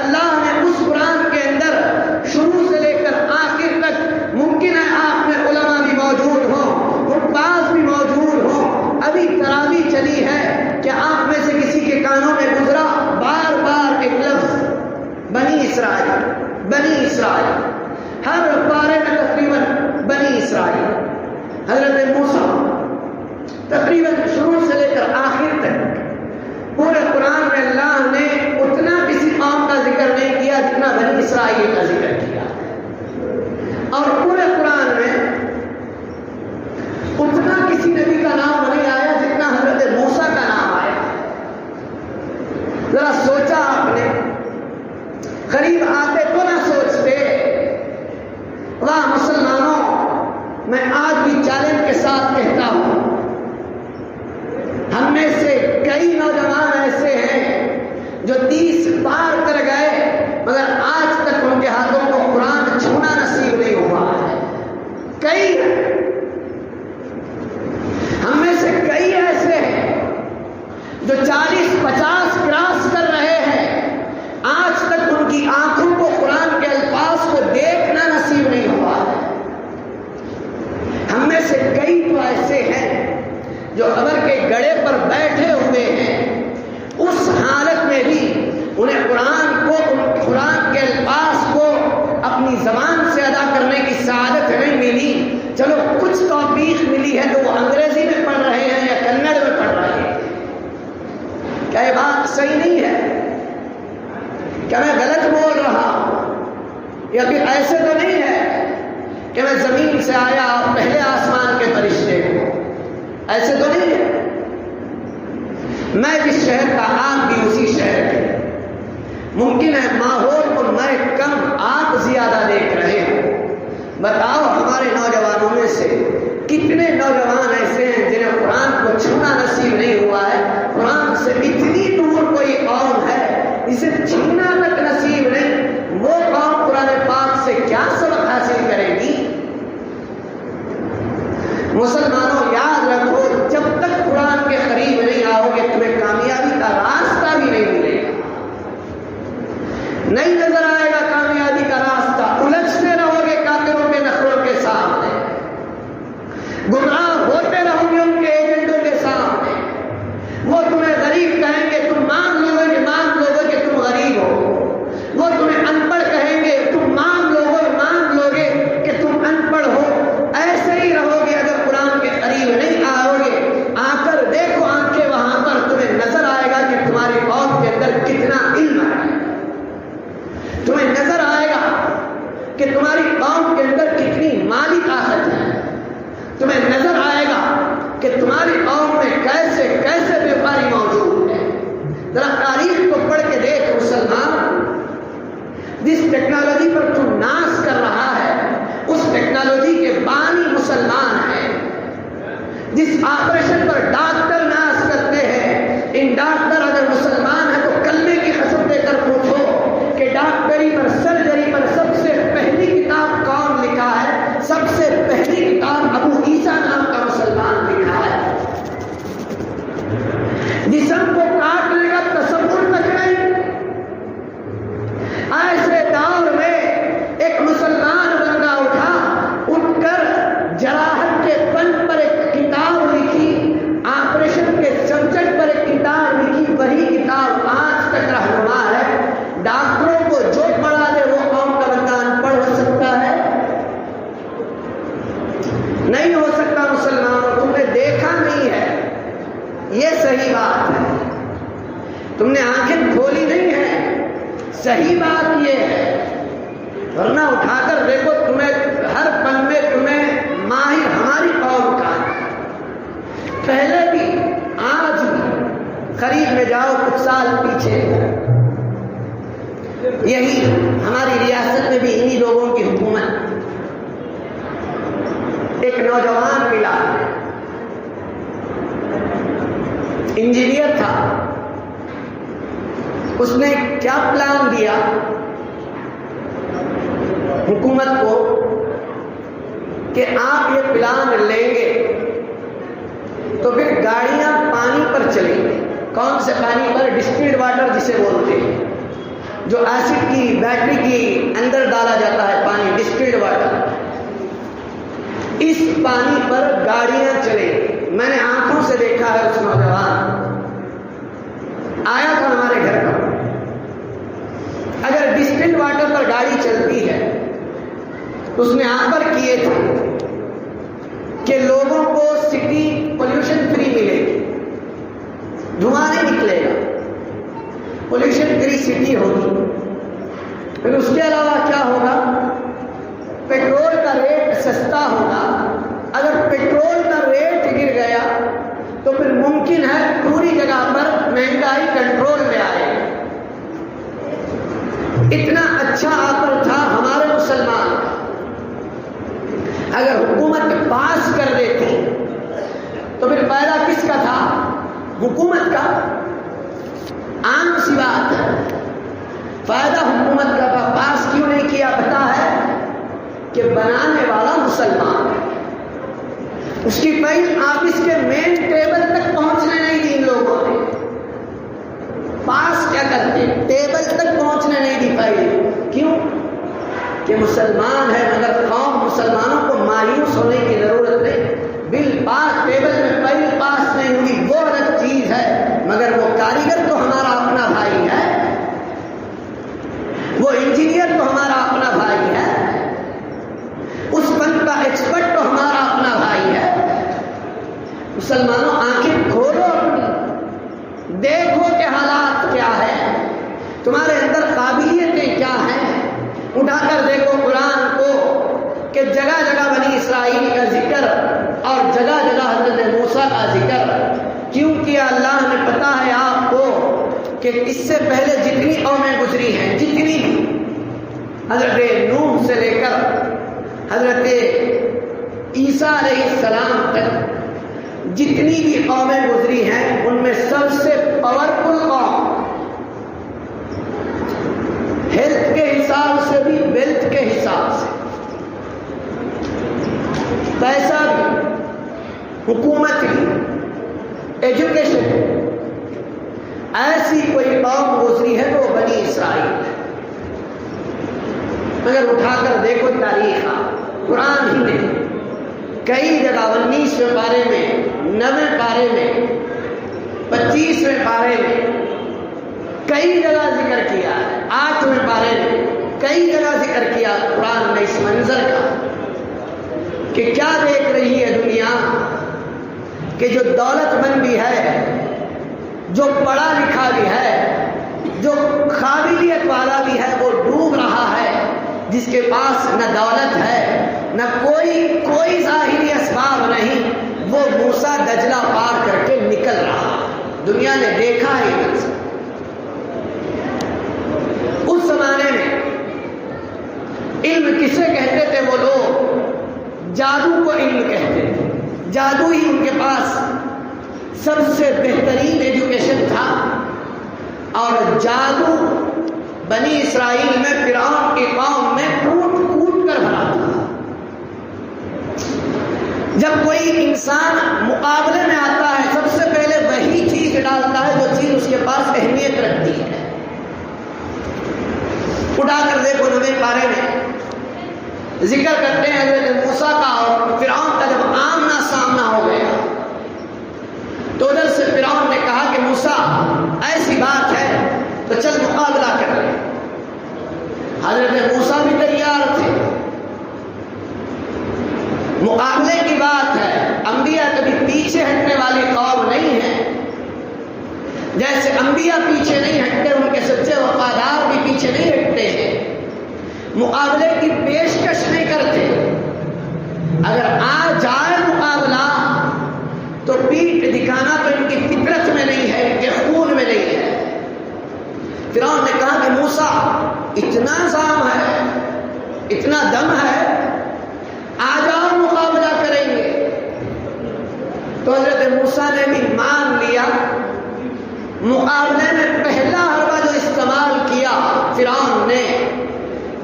اللہ نے اس قرآن کے اندر شروع سے لے کر آخر تک، ممکن ہے آپ میں علماء بھی موجود ہوں، حفاظ بھی موجود ہوں، ابھی تراویح چلی ہے کہ آپ میں سے کسی کے کانوں میں گزرا بار بار ایک لفظ بنی اسرائیل، بنی اسرائیل، ہر پارے میں تقریباً بنی اسرائیل، حضرت موسیٰ، تقریباً شروع سے لے کر آخر تک پورے قرآن میں اللہ نے اتنا کسی قوم کا ذکر نہیں کیا جتنا بنی اسرائیل کا ذکر کیا، اور پورے قرآن میں اتنا کسی نبی کا نام نہیں آیا جتنا حضرت موسیٰ کا نام آیا۔ ذرا سوچا آپ نے؟ قریب آتے تو نہ سوچتے؟ واہ مسلمانوں، میں آج بھی چیلنج کے ساتھ کہتا ہوں، ہم میں سے کئی نوجوان ایسے ہیں جو 30 پار کر گئے مگر آج تک ان کے ہاتھوں کو قرآن چھونا نصیب نہیں ہوا ہے۔ کئی ہم میں سے کئی ایسے ہیں جو 40-50 کراس کر رہے ہیں، آج تک ان کی آنکھوں کو قرآن کے الفاظ کو دیکھنا نصیب نہیں ہوا ہے۔ ہم میں سے کئی تو ایسے ہیں جو قبر کے گڑھے پر بیٹھے ہوئے ہیں، اس حالت میں بھی انہیں قرآن کے الفاظ کو اپنی زبان سے ادا کرنے کی سعادت نہیں ملی۔ چلو کچھ توفیق ملی ہے تو وہ انگریزی میں پڑھ رہے ہیں یا کنڑ میں پڑھ رہے ہیں۔ کیا یہ بات صحیح نہیں ہے؟ کیا میں غلط بول رہا ہوں؟ یا پھر ایسے تو نہیں ہے کہ میں زمین سے آیا اور پہلے آسمان کے فرشتے ہوں؟ ایسے تو نہیں ہے۔ میں جس شہر کا، آپ بھی اسی شہر کے، ممکن ہے ماحول کو میں کم آپ زیادہ دیکھ رہے ہوں. بتاؤ ہمارے نوجوانوں میں سے کتنے نوجوان ایسے ہیں جنہیں قرآن کو چھونا نصیب نہیں ہوا ہے. قرآن سے اتنی دور کوئی قوم ہے اسے چھینا تک نصیب نہیں. وہ قوم قرآن پاک سے کیا سبق حاصل کرے گی؟ مسلمانوں یاد رکھو، جب تک قرآن کے قریب نہیں آؤ گے تمہیں کامیابی کا راستہ بھی نہیں ملے گا. نہیں نظر آئے گا کامیابی کا راستہ. الجھتے رہو گے کافروں کے نخروں کے سامنے، گمراہ ہوتے رہو گے ان کے ایجنٹوں کے سامنے. وہ تمہیں غریب کہیں گے، تم مان لو گے کہ تم غریب ہو. وہ تمہیں ان پڑھ کہیں گے، تم مان لو گے کہ تم ان پڑھ ہو. ایسے ہی رہو گے اگر قرآن کے قریب نہیں آؤ گے. آ کر دیکھو آنکھیں وہاں پر، تمہیں نظر آئے گا کہ تمہاری قوم کے اندر کتنا علم ہے. تمہیں نظر آئے گا کہ تمہاری قوم کے اندر کتنی مالی طاقت ہے. تمہیں نظر آئے گا کہ تمہاری قوم میں کیسے کیسے بیپاری موجود ہے. ذرا تاریخ کو پڑھ کے دیکھ مسلمان. جس ٹیکنالوجی پر تم ناز کر رہا ہے اس ٹیکنالوجی کے بانی مسلمان ہیں. جس آپریشن پر ڈاکٹر ناز کرتے ہیں، ان ڈاکٹر اگر مسلمان ہیں تو کلمے کی قسم دے کر پوچھو کہ ڈاکٹری پر، سرجری پر سب سے پہلی کتاب کون لکھا ہے؟ سب سے پہلی کتاب ابو عیسیٰ نام کا مسلمان لکھا ہے. جسم کو کاٹنے کا تصور تک نہیں. ایسے دور میں ایک مسلمان بندہ اٹھ کر جراحت کے فن پر ایک کتاب لکھی، آپریشن کے سبجیکٹ پر ایک کتاب لکھی. وہی کتاب آج تک رہنما ہے. ڈاکٹروں کو جو پڑھا دے وہ قوم کا بندہ ان پڑھ ہو سکتا ہے؟ نہیں ہو سکتا. مسلمانوں تم نے دیکھا نہیں ہے، یہ صحیح بات ہے. تم نے آنکھیں کھولی نہیں ہے، صحیح بات یہ ہے. ورنہ اٹھا کر دیکھو، تمہیں ہر پن میں تمہیں ماہر ہماری قوم کا پہلے بھی آج بھی. قریب میں جاؤ کچھ سال پیچھے، یہی ہماری ریاست میں بھی انہی لوگوں کی حکومت. ایک نوجوان ملا، انجینئر تھا. اس نے کیا پلان دیا حکومت کو کہ آپ یہ پلان لیں گے تو پھر گاڑیاں پانی پر چلیں گی. کون سے پانی پر؟ ڈسٹلڈ واٹر جسے بولتے ہیں، جو ایسڈ کی بیٹری کی اندر ڈالا جاتا ہے پانی، ڈسٹلڈ واٹر. اس پانی پر گاڑیاں چلیں. میں نے آنکھوں سے دیکھا ہے. اس نوجوان آیا تھا ہمارے گھر کا. اگر ڈسٹلڈ واٹر پر گاڑی چلتی ہے تو اس نے آفر کیے تھے کہ لوگوں کو سٹی پولوشن فری ملے گی، دھواں نہیں نکلے گا، پولوشن فری سٹی ہوگی. پھر اس کے علاوہ کیا ہوگا؟ پیٹرول کا ریٹ سستا ہوگا. اگر پیٹرول کا ریٹ گر گیا تو پھر ممکن ہے پوری جگہ پر مہنگائی کنٹرول میں آئے. اتنا اچھا آفر تھا ہمارے مسلمان. اگر حکومت پاس کر دیتی تو پھر فائدہ کس کا تھا؟ حکومت کا. عام سی بات ہے، فائدہ حکومت کا تھا. پاس کیوں نہیں کیا پتا ہے؟ کہ بنانے والا مسلمان ہے. اس کی فائل آفس کے مین ٹیبل تک پہنچنے نہیں دی ان لوگوں نے. پاس کیا کرتے؟ ٹیبل تک پہنچنے نہیں دی فائل. کیوں؟ کہ مسلمان ہے. مگر قوم مسلمانوں کو مایوس ہونے کی ضرورت نہیں. بل پاس ٹیبل میں فائل پاس نہیں ہوئی وہ الگ چیز ہے، مگر وہ کاریگر تو ہمارا اپنا بھائی ہے، وہ انجینئر تو ہمارا اپنا بھائی ہے، اس فن کا ایکسپرٹ تو ہمارا اپنا بھائی ہے. مسلمانوں آنکھیں کھولو اپنی، دیکھو کہ حالات کیا ہے، تمہارے اندر قابلیتیں کیا ہیں. اٹھا کر دیکھو قرآن کو کہ جگہ جگہ بنی اسرائیل کا ذکر اور جگہ جگہ حضرت موسیٰ کا ذکر کیوں کیا؟ اللہ نے پتا ہے آپ کو کہ کہ اس سے پہلے جتنی قومیں گزری ہیں، جتنی بھی، حضرت نوح سے لے کر حضرت عیسیٰ علیہ السلام تک جتنی بھی قومیں گزری ہیں، ان میں سب سے پاورفل قوم، ہیلتھ کے حساب سے بھی، ویلتھ کے حساب سے، پیسہ بھی، حکومت بھی، ایجوکیشن، ایسی کوئی قوم گزری ہے تو وہ بنی اسرائیل ہے۔ اگر اٹھا کر دیکھو تاریخ، قرآن ہی نے کئی جگہ 19ویں پارے میں، 9ویں پارے میں، 25ویں پارے میں کئی جگہ ذکر کیا ہے، 8ویں پارے میں کئی جگہ ذکر کیا قرآن نے اس منظر کا کہ کیا دیکھ رہی ہے دنیا کہ جو دولت مند بھی ہے، جو پڑھا لکھا بھی ہے، جو قابلیت والا بھی ہے، وہ ڈوب رہا ہے۔ جس کے پاس نہ دولت ہے، نہ کوئی ظاہری اسباب نہیں، وہ موسیٰ دجلہ پار کر کے نکل رہا۔ دنیا نے دیکھا ہے یہ منظر۔ اس زمانے میں علم کسے کہتے تھے وہ لوگ؟ جادو کو علم کہتے تھے۔ جادو ہی ان کے پاس سب سے بہترین ایجوکیشن تھا، اور جادو بنی اسرائیل میں فرعون کی قوم میں کوٹ کوٹ کر بھرا تھا۔ جب کوئی انسان مقابلے میں آتا ہے، سب سے پہلے وہی چیز ڈالتا ہے جو چیز اس کے پاس اہمیت رکھتی ہے۔ اٹھا کر دیکھو 9ویں پارے میں ذکر کرتے ہیں حضرت موسیٰ کا اور فرعون کا جب آمنا سامنا ہو گیا تو ادھر سے فرعون نے کہا کہ موسیٰ ایسی بات ہے تو چل مقابلہ کر لیں۔ حضرت موسیٰ بھی تیار تھے، مقابلے کی بات ہے۔ انبیاء کبھی پیچھے ہٹنے والی قوم نہیں ہے، جیسے انبیاء پیچھے نہیں ہٹتے، ان کے سچے وفادار بھی پیچھے نہیں ہٹتے ہیں، مقابلے کی پیشکش نہیں کرتے۔ اگر آ جائے مقابلہ تو پیٹ دکھانا تو ان کی فطرت میں نہیں ہے، ان کے خون میں نہیں ہے۔ فرعون نے کہا کہ موسیٰ اتنا زام ہے، اتنا دم ہے، آ جاؤ مقابلہ کریں گے۔ تو حضرت موسیٰ نے بھی مان لیا۔ مقابلے میں پہلا حربہ جو استعمال کیا فرعون نے،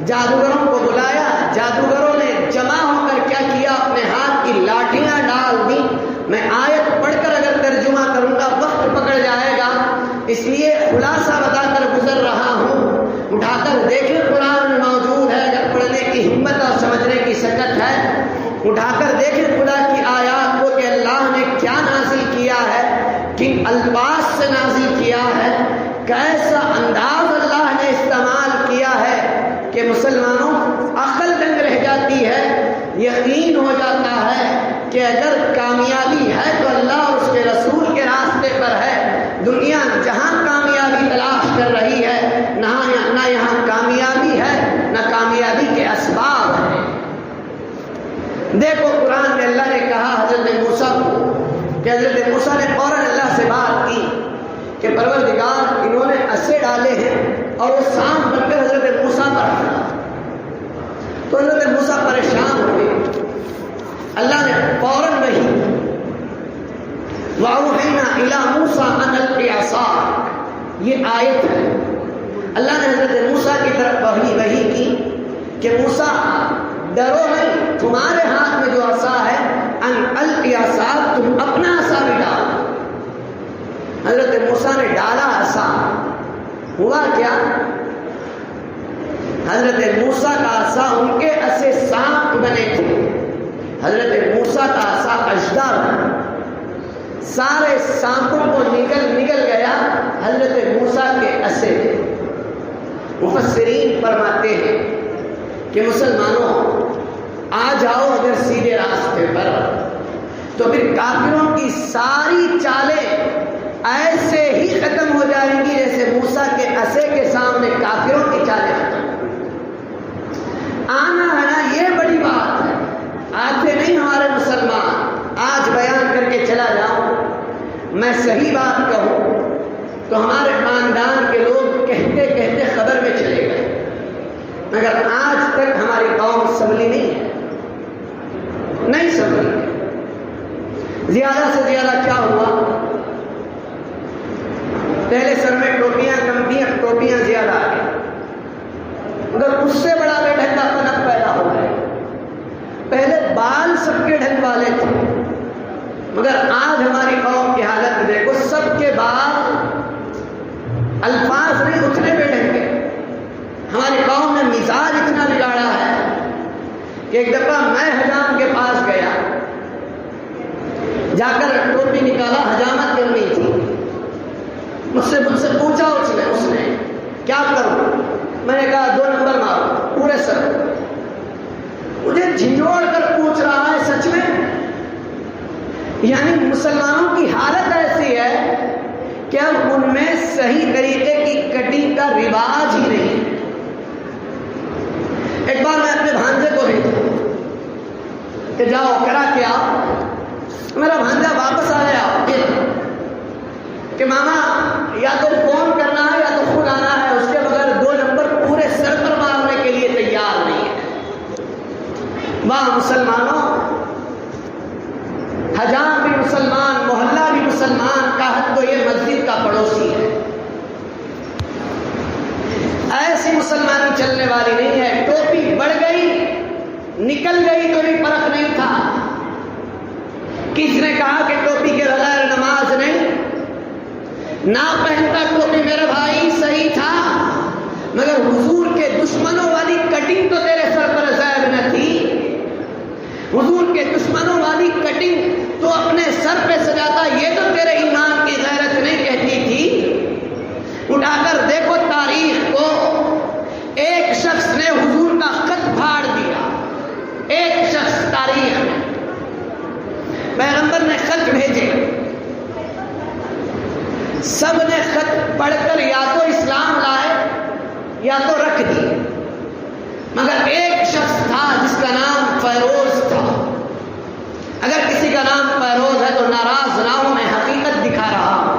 جادوگروں کو بلایا، جادوگروں نے جمع ہو کر کیا کیا، اپنے ہاتھ کی لاٹھیاں ڈال دی۔ میں آیت پڑھ کر اگر ترجمہ کروں گا وقت پکڑ جائے گا، اس لیے خلاصہ بتا کر گزر رہا ہوں۔ اٹھا کر دیکھیں قرآن میں موجود ہے، اگر پڑھنے کی ہمت اور سمجھنے کی سکت ہے اٹھا کر دیکھیں خدا کی آیات کو کہ اللہ نے کیا نازل کیا ہے، کن الفاظ سے نازل کیا ہے، کیسا انداز اللہ نے استعمال کیا ہے کہ مسلمانوں عقل دنگ رہ جاتی ہے۔ یقین ہو جاتا ہے کہ اگر کامیابی ہے تو اللہ اور اس کے رسول کے راستے پر ہے۔ دنیا جہاں کامیابی تلاش کر رہی ہے، نہ یہاں کامیابی ہے، نہ کامیابی کے اسباب ہیں۔ دیکھو قرآن میں اللہ نے کہا حضرت موسیٰ کو کہ حضرت موسیٰ نے فوراً اللہ سے بات کی کہ پروردگار انہوں نے اسے ڈالے ہیں اور وہ سام بن کر حضرت موسیٰ پر پڑا۔ تو حضرت موسیٰ پریشان ہوئے۔ اللہ نے فوراً وحی وَأَوْحَيْنَا إِلَىٰ مُوسَىٰ أَنْ أَلْقِ عَصَاكَ، یہ آیت ہے۔ اللہ نے حضرت موسیٰ کی طرف وحی کی کہ موسیٰ ڈرو نہیں، تمہارے ہاتھ میں جو عصا ہے، ان القی عصاک، تم اپنا عصا بھی ڈالو۔ حضرت موسیٰ نے ڈالا عصا، ہوا کیا؟ حضرت موسیٰ کا عصا، ان کے عصے سانپ بنے تھے، حضرت موسیٰ کا عصا اژدھا بنا، سارے سانپوں کو نگل گیا حضرت موسیٰ کے عصے میں۔ مفسرین فرماتے ہیں کہ مسلمانوں آ جاؤ اگر سیدھے راستے پر، تو پھر کافروں کی ساری چالیں ایسے ہی ختم ہو جائیں گی جیسے موسیٰ کے عصے کے سامنے کافروں کی چالیں ختم۔ آنا ہے نا، یہ بڑی بات ہے۔ آتے نہیں ہمارے مسلمان، آج بیان کر کے چلا جاؤں، میں صحیح بات کہوں تو ہمارے خاندان زیادہ سے زیادہ کیا ہوا؟ پہلے سر میں ٹوپیاں کم تھیں، اب ٹوپیاں زیادہ آ گئی، مگر اس سے بڑا بے ڈھنگا پن اب پیدا ہو گیا۔ پہلے بال سب کے ڈھنگ والے تھے، مگر آج ہماری قوم کی حالت دیکھو، سب کے بال الفاظ نہیں اتنے بے ڈھنگ کے۔ ہماری قوم نے مزاج اتنا بگاڑا ہے کہ ایک دفعہ میں حجام کے پاس گیا، جا کر ٹوپی نکالا، حجامت کرنی تھی، مجھ سے پوچھا اس نے کیا کروں؟ میں نے کہا 2 نمبر مارو پورے سر۔ مجھے جھنجھوڑ کر پوچھ رہا ہے سچ میں؟ یعنی مسلمانوں کی حالت ایسی ہے کہ اب ان میں صحیح طریقے کی کٹنگ کا رواج ہی نہیں۔ ایک بار میں اپنے بھانجے کو بھیجا کہ جاؤ کرا کے آؤ، میرا بھانجا واپس آ گیا کہ ماما یا تو فون کرنا ہے یا تو خود آنا ہے، اس کے بغیر 2 نمبر پورے سر پر مارنے کے لیے تیار نہیں ہے۔ واہ مسلمانوں، حجام بھی مسلمان، محلہ بھی مسلمان، کہت تو یہ مسجد کا پڑوسی ہے۔ ایسی مسلمانی چلنے والی نہیں ہے۔ ٹوپی بڑھ گئی، نکل گئی تو بھی فرق نہیں تھا۔ کس نے کہا کہ ٹوپی کے بغیر نماز نہیں؟ نہ پہنتا ٹوپی میرے بھائی صحیح تھا، مگر حضور کے دشمنوں والی کٹنگ تو تیرے سر پر زائد نہ تھی۔ حضور کے دشمنوں والی کٹنگ تو اپنے سر پہ سجاتا، یہ تو تیرے ایمان کی غیرت نہیں کہتی تھی؟ اٹھا کر دیکھو تاریخ کو، ایک شخص نے حضور کا خط پھاڑ دیا، ایک شخص تاریخ میں، پیغمبر نے خط بھیجے، سب نے خط پڑھ کر یا تو اسلام لائے یا تو رکھ دیے، مگر ایک شخص تھا جس کا نام فیروز تھا۔ اگر کسی کا نام فیروز ہے تو ناراض نہ ہو، میں حقیقت دکھا رہا ہوں۔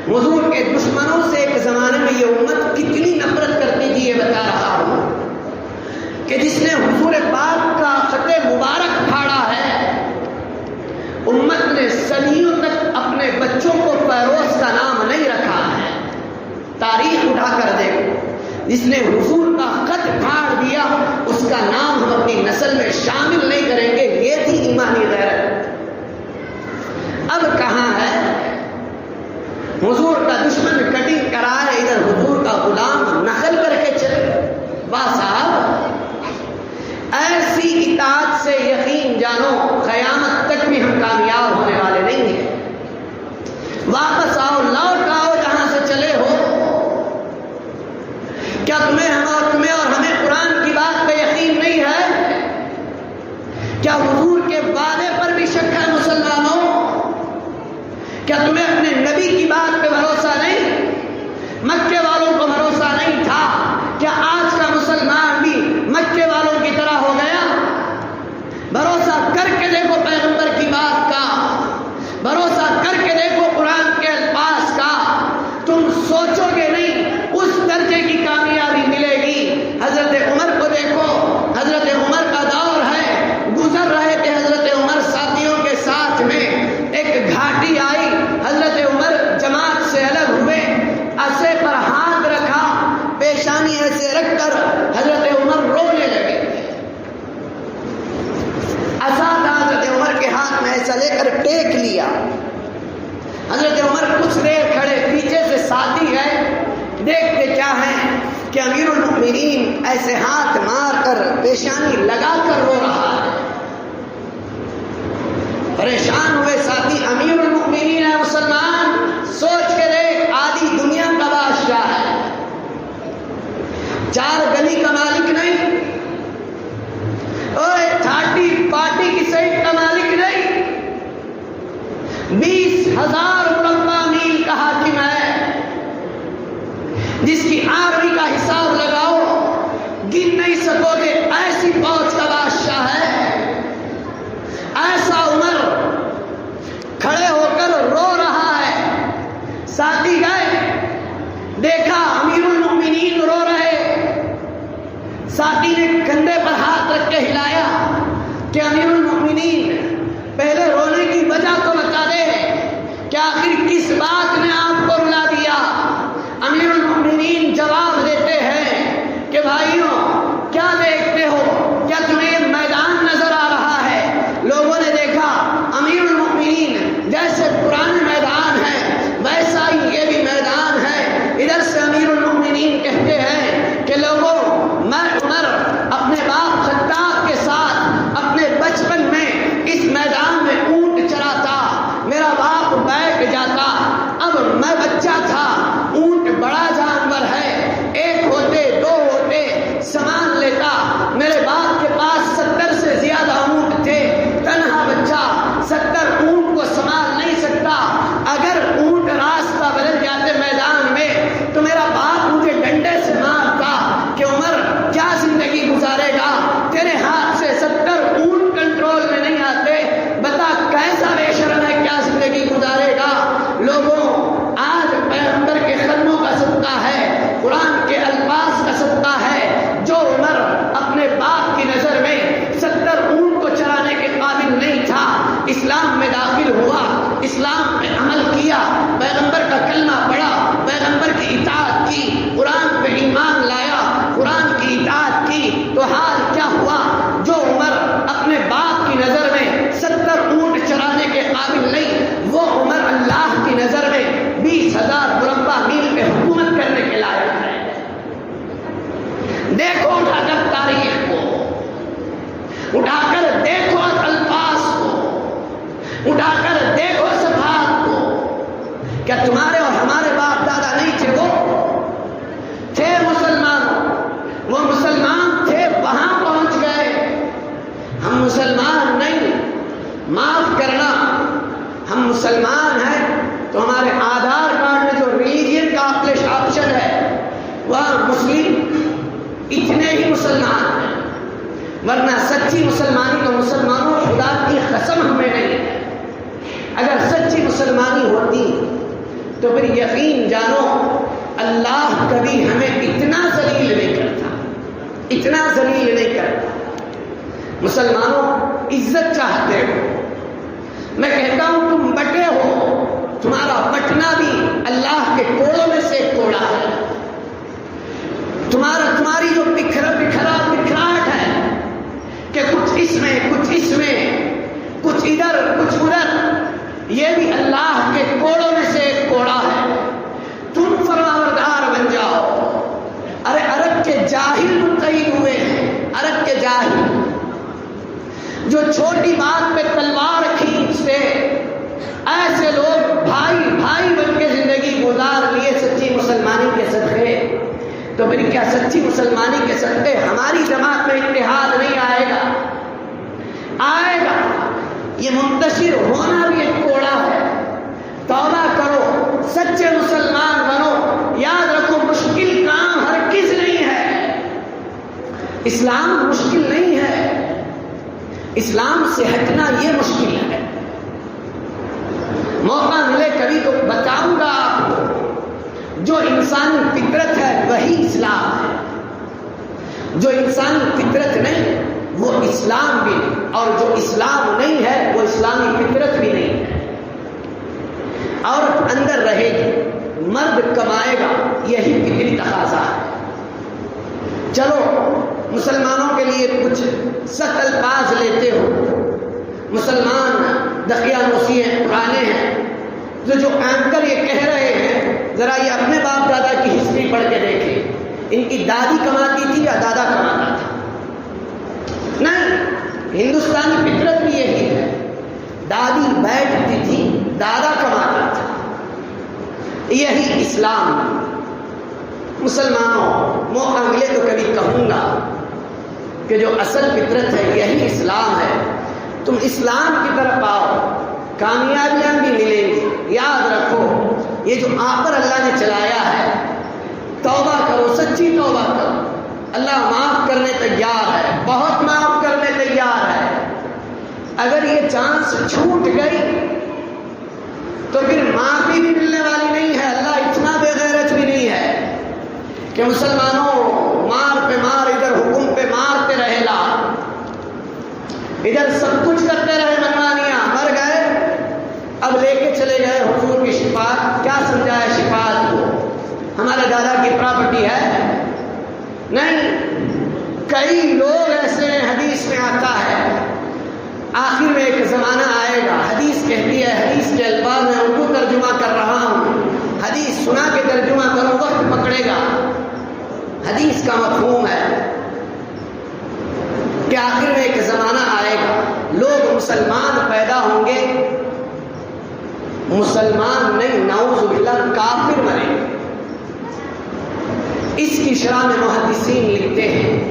حضور کے دشمنوں سے ایک زمانے میں یہ امت کتنی نفرت کرتی تھی، یہ بتا رہا ہوں کہ جس نے حضور پاک کا خط مبارک پھاڑا ہے، امت نے صدیوں تک اپنے بچوں کو فیروز کا نام نہیں رکھا ہے۔ تاریخ اٹھا کر دیکھو، جس نے حضور کا خط پھاڑ دیا اس کا نام ہم اپنی نسل میں شامل نہیں کریں گے۔ یہ تھی ایمانی غیرت۔ اب کہاں ہے؟ حضور کا دشمن کٹنگ کرائے، ادھر حضور کا غلام نقل کر کے چلے۔ واہ صاحب، ایسی اطاعت سے یقین جانو قیامت تک بھی ہم کامیاب ہونے والے نہیں ہیں۔ واپس آؤ، لوٹ آؤ جہاں سے چلے ہو۔ کیا تمہیں اور ہمیں قرآن کی بات پہ یقین نہیں ہے؟ کیا حضور کے وعدے پر بھی شک ہے مسلمانوں؟ کیا تمہیں اپنے نبی کی بات پہ بھروسہ نہیں؟ مکے والوں کو بھروسہ نہیں تھا، کیا آج کا مسلمان بھی مکے والوں کی طرح ہو گیا؟ بھروسہ کر کے دیکھو پیغمبر کی بات کا، بھروسہ کر کے دیکھو قرآن کے الفاظ کا، تم سوچو گے نہیں اس درجے کی کامیابی ملے گی۔ حضرت عمر کو دیکھو، حضرت عمر کا دور ہے، گزر رہے تھے حضرت عمر ساتھیوں کے ساتھ میں، ایک گھاٹی آئی، حضرت عمر جماعت سے الگ ہوئے، اسے پر ہاتھ رکھا، پیشانی ایسے رکھ کر حضرت عمر رونے لگے۔ حضرت عمر کے ہاتھ میں ایسا لے کر ٹیک لیا۔ حضرت عمر کچھ دیر کھڑے، پیچھے سے ساتھی گئے، دیکھتے کیا ہے کہ امیر المؤمنین ایسے ہاتھ مار کر پیشانی لگا کر رو رہا ہے۔ پریشان ہوئے ساتھی، امیر المؤمنین ہے مسلمان، سوچ کے دیکھ آدھی دنیا کا بادشاہ ہے، 4 گلی کا مالک نہیں، اور 30 پارٹی کی سیٹ کا مالک نہیں، 20,000 مربع میل کا حاکم ہے، جس کی آرمی کا حساب لگاؤ گن نہیں سکو گے، ایسی فوج کا بادشاہ ہے۔ ایسا عمر کھڑے ہو کر رو رہا ہے۔ ساتھی گئے، دیکھا امیر المؤمنین رو رہے، ساتھی نے کندھے پر ہاتھ رکھ کے ہلایا کہ امیر المؤمنین پہلے رونے کی وجہ تو ورنہ سچی مسلمانی تو مسلمانوں خدا کی قسم ہمیں نہیں ہے. اگر سچی مسلمانی ہوتی تو پھر یقین جانو اللہ کبھی ہمیں اتنا ذلیل نہیں کرتا، اتنا ذلیل نہیں کرتا. مسلمانوں عزت چاہتے ہو، میں کہتا ہوں تم بٹے ہو، تمہارا بٹنا بھی اللہ کے کوڑوں میں سے ایک کوڑا ہے. تمہاری جو بکھراہٹ ہے کہ کچھ اس میں کچھ ادھر کچھ ادھر، یہ بھی اللہ کے کوڑوں میں سے ایک کوڑا ہے. تم فرمانبردار بن جاؤ. ارے عرب کے جاہل متحد ہوئے ہیں، عرب کے جاہل جو چھوٹی بات پہ تلوار کھینچتے، ایسے لوگ بھائی بن کے زندگی گزار لیے سچی مسلمانی کے صدقے. تو پھر کیا سچی مسلمانی کے صدقے ہماری جماعت میں اتحاد نہیں آئے گا؟ آئے گا. یہ منتشر ہونا بھی ایک کوڑا ہے. توبہ کرو، سچے مسلمان بنو. یاد رکھو مشکل کام ہرگز نہیں ہے. اسلام مشکل نہیں ہے، اسلام سے ہٹنا یہ مشکل ہے. موقع ملے کبھی تو بتاؤں گا آپ کو، جو انسانی فطرت ہے وہی اسلام ہے، جو انسانی فطرت نہیں وہ اسلام بھی نہیں، اور جو اسلام نہیں ہے وہ اسلامی فطرت بھی نہیں ہے. عورت اندر رہے گی، مرد کمائے گا، یہی فطری تقاضا ہے. چلو مسلمانوں کے لیے کچھ سخت الفاظ لیتے ہو. مسلمان دقیانوسی ہیں، پرانے ہیں. جو اینکر یہ کہہ رہے ہیں، ذرا یہ اپنے باپ دادا کی ہسٹری پڑھ کے دیکھیں. ان کی دادی کماتی تھی یا دادا کماتا تھا؟ نہیں، ہندوستانی فطرت بھی یہی ہے. دادی بیٹھتی تھی، دادا کماتا تھا. یہی اسلام. مسلمانوں موقع ملے تو کبھی کہوں گا کہ جو اصل فطرت ہے یہی اسلام ہے. تم اسلام کی طرف آؤ، کامیابیاں بھی ملیں گی. یاد رکھو یہ جو آخر اللہ نے چلایا ہے، توبہ کرو، سچی توبہ کرو. اللہ معاف کرنے تیار ہے، بہت معاف کرنے تیار ہے. اگر یہ چانس چھوٹ گئی تو پھر معافی بھی ملنے والی نہیں ہے. اللہ اتنا بے غیرت بھی نہیں ہے کہ مسلمانوں مار پہ مار، ادھر حکم پہ مارتے رہے لا، ادھر سب کچھ کرتے رہے منمانیاں. مر گئے، اب لے کے چلے گئے حضور کی شفاعت. کیا سمجھا ہے شفاعت کو؟ ہمارے دادا کی پراپرٹی ہے؟ نہیں. کئی لوگ ایسے ہیں، حدیث میں آتا ہے آخر میں ایک زمانہ آئے گا. حدیث کہتی ہے، حدیث کے الفاظ میں اردو ترجمہ کر رہا ہوں، حدیث سنا کے ترجمہ کرو، وقت پکڑے گا. حدیث کا مفہوم ہے کہ آخر میں ایک زمانہ آئے گا، لوگ مسلمان پیدا ہوں گے، مسلمان نہیں، نعوذ باللہ کافر مریں گے. اس کی شرح میں محدثین لکھتے ہیں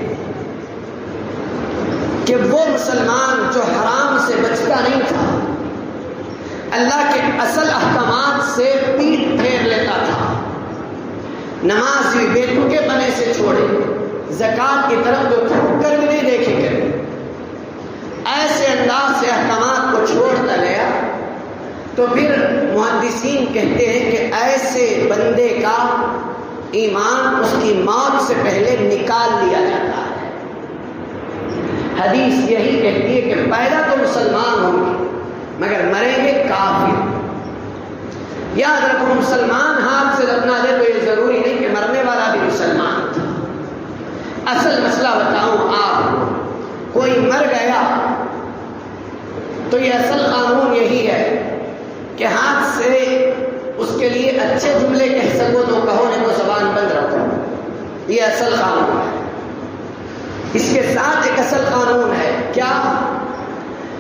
کہ وہ مسلمان جو حرام سے بچتا نہیں تھا، اللہ کے اصل احکامات سے پیٹ پھیر لیتا تھا، نماز بھی بے تکے بنے سے چھوڑے، زکوٰۃ کی طرف تو تھوک کر بھی نہیں دیکھے کرے، ایسے انداز سے احکامات کو چھوڑتا گیا، تو پھر محدثین کہتے ہیں کہ ایسے بندے کا ایمان اس کی موت سے پہلے نکال لیا جاتا ہے. حدیث یہی کہتی ہے کہ پیدا تو مسلمان ہوں گے مگر مریں گے کافر. یاد رکھو مسلمان ہاتھ سے دفنا دے تو یہ ضروری نہیں کہ مرنے والا بھی مسلمان تھا. اصل مسئلہ بتاؤں آپ، کوئی مر گیا تو یہ اصل قانون یہی ہے کہ ہاتھ سے اس کے لیے اچھے جملے کہہ سکو تو کہو، نہیں تو زبان بند رکھو. یہ اصل قانون ہے. اس کے ساتھ ایک اصل قانون ہے، کیا؟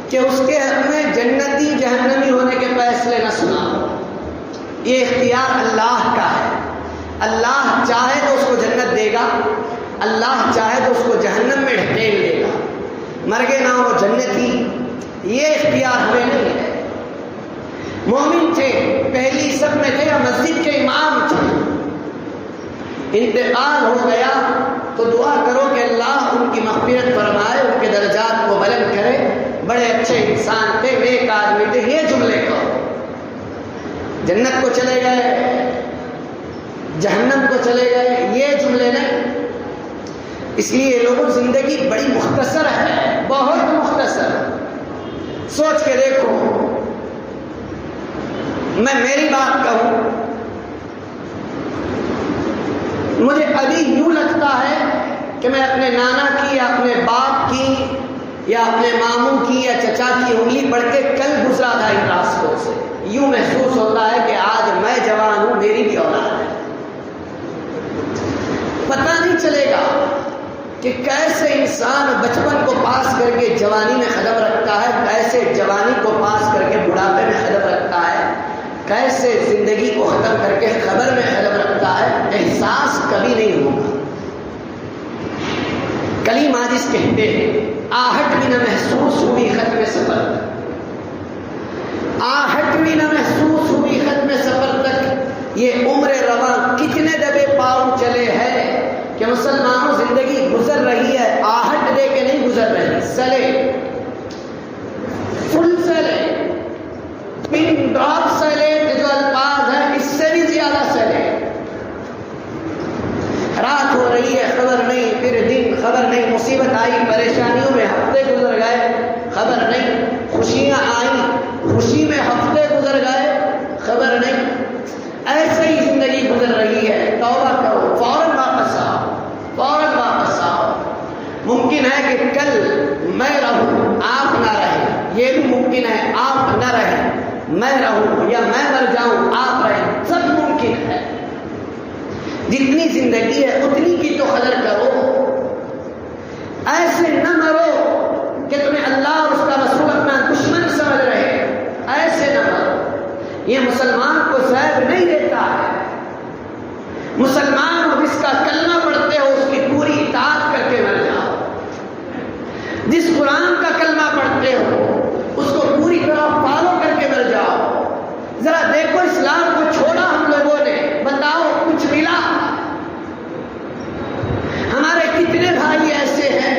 کہ اس کے حق میں جنتی جہنمی ہونے کے فیصلے نہ سناؤ. یہ اختیار اللہ کا ہے. اللہ چاہے تو اس کو جنت دے گا، اللہ چاہے تو اس کو جہنم میں ڈھکیل دے گا. مر گئے نہ ہو جنتی، یہ اختیار ہمیں نہیں ہے. مومن تھے، پہلی صف میں تھے یا مسجد کے امام تھے، انتقال ہو گیا تو دعا کرو کہ اللہ ان کی مغفرت فرمائے، ان کے درجات کو بلند کرے، بڑے اچھے انسان تھے، نیک آدمی تھے، یہ جملے کہو۔ جنت کو چلے گئے، جہنم کو چلے گئے، یہ جملے نہیں۔ اس لیے لوگوں زندگی بڑی مختصر ہے، بہت مختصر۔ سوچ کے دیکھو، میں میری بات کہوں، مجھے ابھی یوں لگتا ہے کہ میں اپنے نانا کی یا اپنے باپ کی یا اپنے ماموں کی یا چچا کی انگلی پڑھ کے کل گزرا تھا ان راستوں سے۔ یوں محسوس ہوتا ہے کہ آج میں جوان ہوں، میری بھی اولاد ہے۔ پتہ نہیں چلے گا کہ کیسے انسان بچپن کو پاس کر کے جوانی میں قدم رکھتا ہے، کیسے جوانی کو پاس کر کے بڑھاپے میں قدم رکھتا ہے، کیسے زندگی کو ختم کر کے قبر میں قدم رکھتا ہے، احساس کبھی نہیں ہوگا۔ کلی ماجس کہتے ہیں آہٹ بھی نہ محسوس ہوئی ختم سفر تک، آہٹ بھی نہ محسوس ہوئی ختم سفر تک، یہ عمر رواں کتنے دبے پاؤں چلے ہیں کہ مسلمانوں زندگی گزر رہی ہے، آہٹ دے کے نہیں گزر رہی، سلے فل سلے، پن ڈراپ سلے جو الفاظ ہیں اس سے بھی زیادہ سلے۔ رات ہو رہی ہے، خبر نہیں، پھر دن، خبر نہیں، مصیبت آئی، پریشانیوں میں ہفتے گزر گئے، خبر نہیں، خوشیاں آئیں، خوشی میں ہفتے گزر گئے، خبر نہیں۔ ایسے ہی زندگی گزر رہی ہے۔ توبہ کرو، فوراً واپس آؤ، فوراً واپس آؤ۔ ممکن ہے کہ کل میں رہوں، آپ نہ رہیں، یہ بھی ممکن ہے آپ نہ رہیں، میں رہوں، یا میں مر جاؤں آپ رہیں، سب ممکن ہے۔ جتنی زندگی ہے اتنی کی تو قدر کرو، ایسے نہ مرو کہ تمہیں اللہ اور اس کا رسول اپنا دشمن سمجھ رہے، ایسے نہ مرو۔ یہ مسلمان کو زہر نہیں دیتا ہے، مسلمان ہو جس کا کلمہ پڑھتے ہو اس کی پوری اطاعت کر کے مر جاؤ، جس قرآن کا کلمہ پڑھتے ہو اس کو پوری طرح فالو کر کے مر جاؤ۔ ذرا دیکھو اسلام کو چھوڑا ہم لوگوں نے، بتاؤ کچھ ملا؟ ہمارے کتنے بھائی ایسے ہیں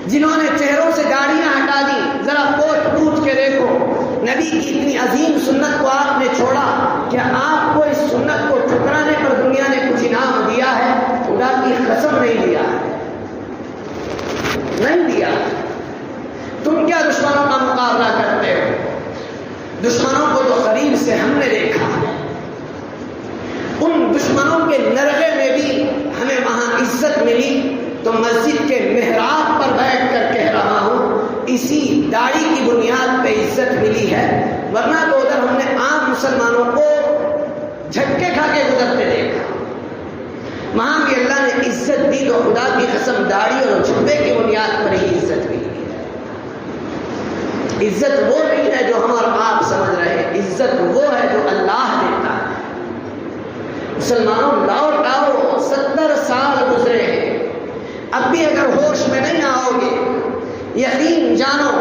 جنہوں نے چہروں سے داڑیاں ہٹا دی؟ ذرا پوچھ پوچھ کے دیکھو، نبی کی اتنی عظیم سنت کو آپ نے چھوڑا، کیا آپ کو اس سنت کو ٹھکرانے پر دنیا نے کچھ انعام دیا ہے؟ خدا کی قسم نہیں دیا ہے، نہیں دیا۔ تم کیا دشمنوں کا مقابلہ کرتے ہو؟ دشمنوں کو تو قریب سے ہم نے دیکھا، ان دشمنوں کے نرغے میں بھی ہمیں وہاں عزت ملی، تو مسجد کے محراب پر بیٹھ کر کہہ رہا ہوں اسی داڑھی کی بنیاد پہ عزت ملی ہے، ورنہ تو ادھر ہم نے عام مسلمانوں کو جھٹکے کھا کے گزرتے دیکھا۔ وہاں بھی اللہ نے عزت دی تو خدا کی قسم داڑھی اور جھبے کی بنیاد پر ہی عزت ملی ہے۔ عزت وہ نہیں ہے جو ہم اور آپ سمجھ رہے ہیں، عزت وہ ہے جو اللہ دیتا ہے۔ مسلمانوں لوٹ آؤ، 70 سال گزرے ہیں، اب بھی اگر ہوش میں نہیں آؤ گے، یقین جانو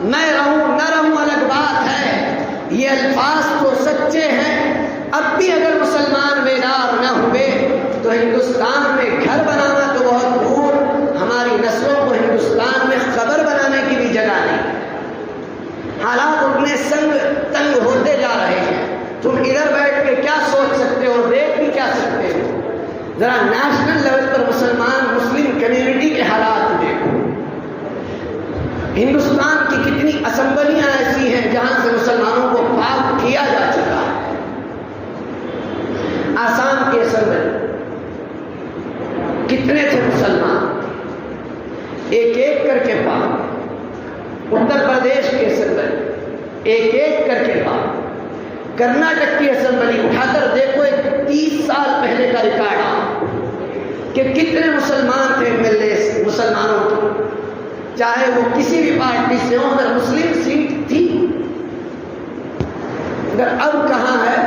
میں رہوں نہ رہوں الگ بات ہے، یہ الفاظ تو سچے ہیں، اب بھی اگر مسلمان بیدار نہ ہوئے تو ہندوستان میں گھر بنانا تو بہت دور، ہماری نسلوں کو ہندوستان میں قبر بنانے کی بھی جگہ نہیں۔ حالات اتنے سنگ تنگ ہوتے جا رہے ہیں، تم ادھر بیٹھ کے کیا سوچ سکتے ہو، دیکھ بھی کیا سکتے ہو؟ ذرا نیشنل لیول پر مسلمان مسلم کمیونٹی کے حالات دیکھو۔ ہندوستان کی کتنی اسمبلیاں ایسی ہیں جہاں سے مسلمانوں کو پاک کیا جا چکا ہے۔ آسام کی اسمبلی کتنے تھے مسلمان، ایک ایک کر کے پاک۔ اتر پردیش کی اسمبلی ایک ایک کر کے پاک۔ کرناٹک کی اسمبلی اٹھا کر دیکھو، ایک 30 سال پہلے کا ریکارڈ کہ کتنے مسلمان تھے ملے مسلمانوں کو، چاہے وہ کسی بھی پارٹی سے ہو، اگر مسلم سیٹ تھی۔ اگر اب کہاں ہے؟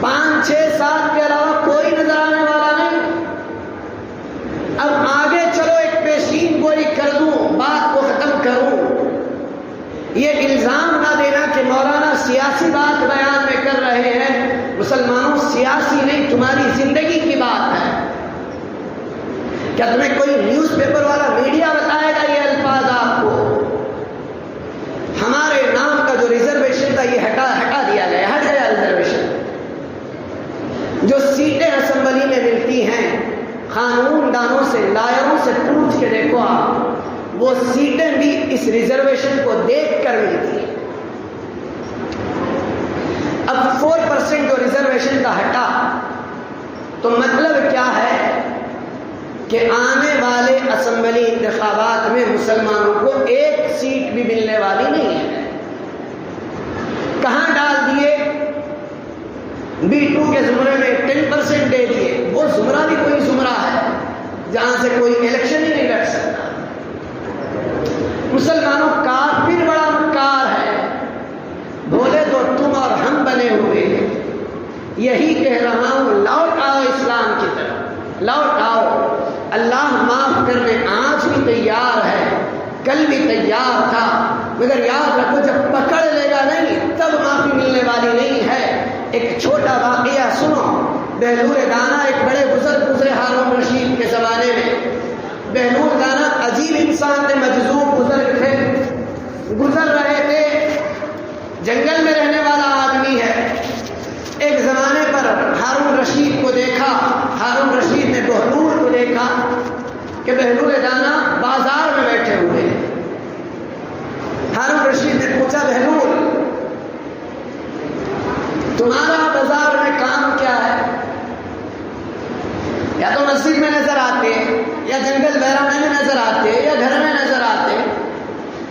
5-6 سال کے علاوہ کوئی نظر آنے والا نہیں۔ اب آگے چلو، ایک پیشین گوئی کر دوں، بات کو ختم کروں۔ یہ الزام نہ دینا کہ مولانا سیاسی بات بیان میں کر رہے ہیں، مسلمانوں سیاسی نہیں، تمہاری زندگی کی بات ہے۔ کیا تمہیں کوئی نیوز پیپر والا میڈیا بتائے گا یہ الفاظ آپ کو؟ ہمارے نام کا جو ریزرویشن تھا یہ ہٹا دیا گیا، ہٹ گیا ریزرویشن۔ جو سیٹیں اسمبلی میں ملتی ہیں، قانون دانوں سے، لائروں سے پوچھ کے دیکھو آپ، وہ سیٹیں بھی اس ریزرویشن کو دیکھ کر ملتی ہیں۔ اب 4% جو ریزرویشن کا ہٹا تو مطلب کیا ہے کہ آنے والے اسمبلی انتخابات میں مسلمانوں کو ایک سیٹ بھی ملنے والی نہیں ہے۔ کہاں ڈال دیے؟ B2 کے زمرے میں 10% دے دیے۔ وہ زمرہ بھی کوئی زمرہ ہے جہاں سے کوئی الیکشن ہی نہیں لڑ سکتا۔ مسلمانوں کافر بڑا مکار ہے، بولے تو تم اور ہم بنے ہوئے ہیں۔ یہی کہہ رہا ہوں، لوٹ آؤ اسلام کی طرف، لوٹ آؤ۔ اللہ معاف کرنے آج بھی تیار ہے، کل بھی تیار تھا، مگر یاد رکھو جب پکڑ لے گا نہیں تب معافی ملنے والی نہیں ہے۔ ایک چھوٹا واقعہ سنو۔ بہلول دانا ایک بڑے بزرگ گزرے ہارون رشید کے زمانے میں۔ بہلول دانا عجیب انسان تھے، مجذوب بزرگ تھے، گزر رہے تھے، جنگل میں رہنے والا آدمی ہے۔ ایک زمانے پر ہارون رشید کو دیکھا، ہارون رشید نے بہلول کو دیکھا کہ بہلول دانا بازار میں بیٹھے ہوئے ہیں۔ ہارون رشید نے پوچھا، بہلول تمہارا بازار میں کام کیا ہے؟ یا تو مسجد میں نظر آتے، یا جنگل ویرانے میں نظر آتے، یا گھر میں نظر آتے۔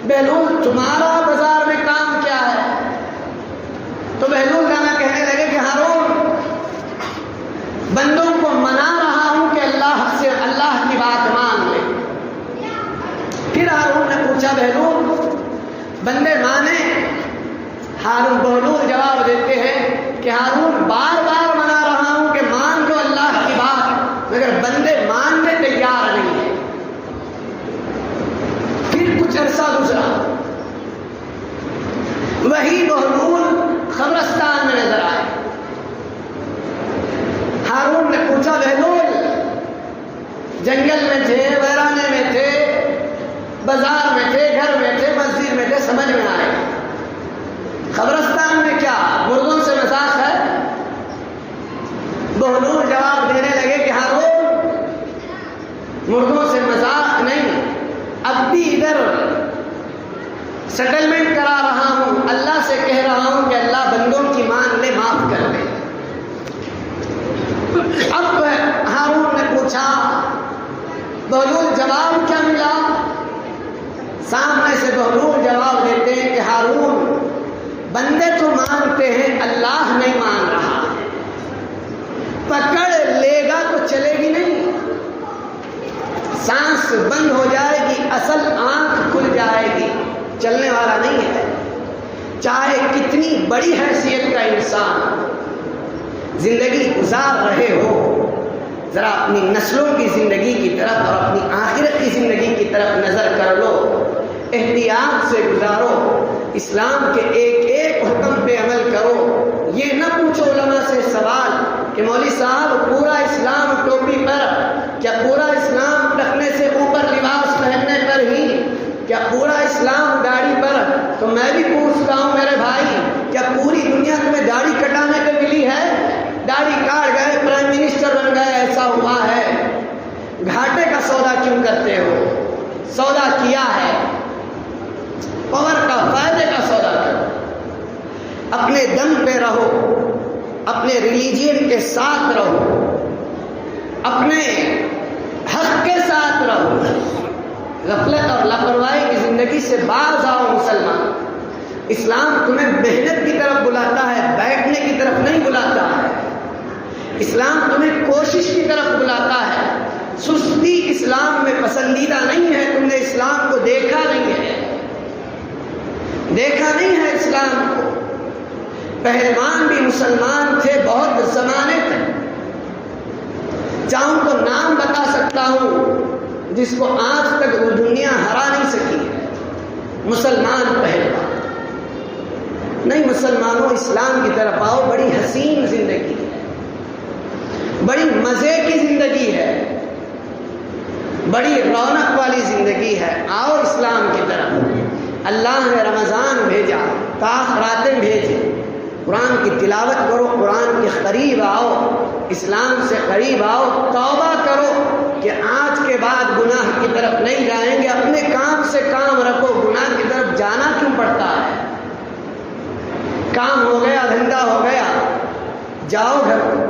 بہلول تمہارا بازار میں کام کیا ہے؟ تو بہلول دانا کہنے لگے کہ ہارون، بندوں کو منا رہا ہوں کہ اللہ کی بات مان لے۔ پھر ہارون نے پوچھا، بہلول بندے مانے؟ بہلول جواب دیتے ہیں کہ ہارون بار بار منا رہا ہوں کہ مان لو اللہ کی بات، مگر بندے ماننے تیار نہیں ہیں۔ پھر کچھ عرصہ گزرا، وہی بہلول قبرستان میں نظر آئے۔ ہارون نے پوچھا، بہلول جنگل میں تھے، ویرانے میں تھے، بازار میں تھے، گھر میں تھے، مسجد میں تھے، سمجھ میں آئے، قبرستان میں کیا مردوں سے مذاق ہے؟ بہلول جواب دینے لگے کہ ہارون مردوں سے مذاق نہیں، اب بھی ادھر سیٹلمنٹ کرا رہا ہوں، اللہ سے کہہ رہا ہوں کہ اللہ بندوں کی مان لے، معاف کر دے۔ اب ہارون نے پوچھا، بہلول جواب کیا ملا؟ سامنے سے بہلول جواب دیتے ہیں کہ ہارون بندے تو مانتے ہیں، اللہ نہیں مان رہا، پکڑ لے گا تو چلے گی نہیں، سانس بند ہو جائے گی، اصل آنکھ کھل جائے گی، چلنے والا نہیں ہے۔ چاہے کتنی بڑی حیثیت کا انسان زندگی گزار رہے ہو، ذرا اپنی نسلوں کی زندگی کی طرف اور اپنی آخرت کی زندگی کی طرف نظر کر لو، احتیاط سے گزارو، اسلام کے ایک ایک حکم پہ عمل کرو۔ یہ نہ پوچھو علماء سے سوال کہ مولوی صاحب پورا اسلام ٹوپی پر، کیا پورا اسلام ٹکنے سے اوپر لباس پہننے پر ہی، کیا پورا اسلام داڑھی پر؟ تو میں بھی پوچھتا ہوں میرے بھائی، کیا پوری دنیا تمہیں داڑھی کٹانے کو ملی ہے؟ داڑھی کاٹ گئے، پرائم منسٹر بن گئے، ایسا ہوا ہے؟ گھاٹے کا سودا کیوں کرتے ہو؟ سودا کیا ہے، پاور کا، فائدے کا سودا کرو۔ اپنے دم پہ رہو، اپنے ریلیجین کے ساتھ رہو، اپنے حق کے ساتھ رہو، غفلت اور لاپرواہی کی زندگی سے باز آؤ مسلمان۔ اسلام تمہیں محنت کی طرف بلاتا ہے، بیٹھنے کی طرف نہیں بلاتا ہے۔ اسلام تمہیں کوشش کی طرف بلاتا ہے، سستی اسلام میں پسندیدہ نہیں ہے۔ تم نے اسلام کو دیکھا نہیں ہے، دیکھا نہیں ہے اسلام کو۔ پہلوان بھی مسلمان تھے، بہت زمانے تک، چاہوں تو نام بتا سکتا ہوں جس کو آج تک وہ دنیا ہرا نہیں سکی ہے، مسلمان پہلوان۔ نہیں مسلمانوں، اسلام کی طرف آؤ، بڑی حسین زندگی ہے، بڑی مزے کی زندگی ہے۔ بڑی رونق والی زندگی ہے، آؤ اسلام کی طرف۔ اللہ نے رمضان بھیجا، خاص راتیں بھیجی، قرآن کی تلاوت کرو، قرآن کے قریب آؤ، اسلام سے قریب آؤ، توبہ کرو کہ آج کے بعد گناہ کی طرف نہیں جائیں گے۔ اپنے کام سے کام رکھو، گناہ کی طرف جانا کیوں پڑتا ہے؟ کام ہو گیا، دھندا ہو گیا، جاؤ گھر،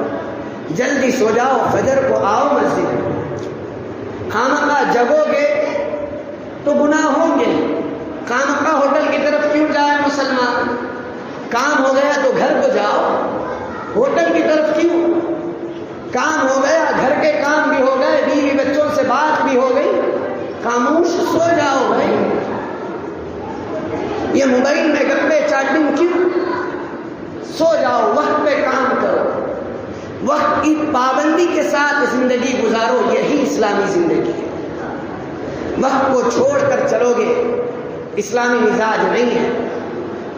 جلدی سو جاؤ، فجر کو آؤ مسجد۔ خامخواہ جگو گے تو گناہ ہوں گے، خامخواہ ہوٹل کی طرف کیوں جائے مسلمان؟ کام ہو گیا تو گھر کو جاؤ، ہوٹل کی طرف کیوں؟ کام ہو گیا، گھر کے کام بھی ہو گئے، بیوی بچوں سے بات بھی ہو گئی، خاموش سو جاؤ بھائی۔ یہ موبائل میں گپے چاٹنگ کیوں؟ سو جاؤ، وقت پہ کام کرو، وقت کی پابندی کے ساتھ زندگی گزارو، یہی اسلامی زندگی ہے۔ وقت کو چھوڑ کر چلو گے، اسلامی مزاج نہیں ہے۔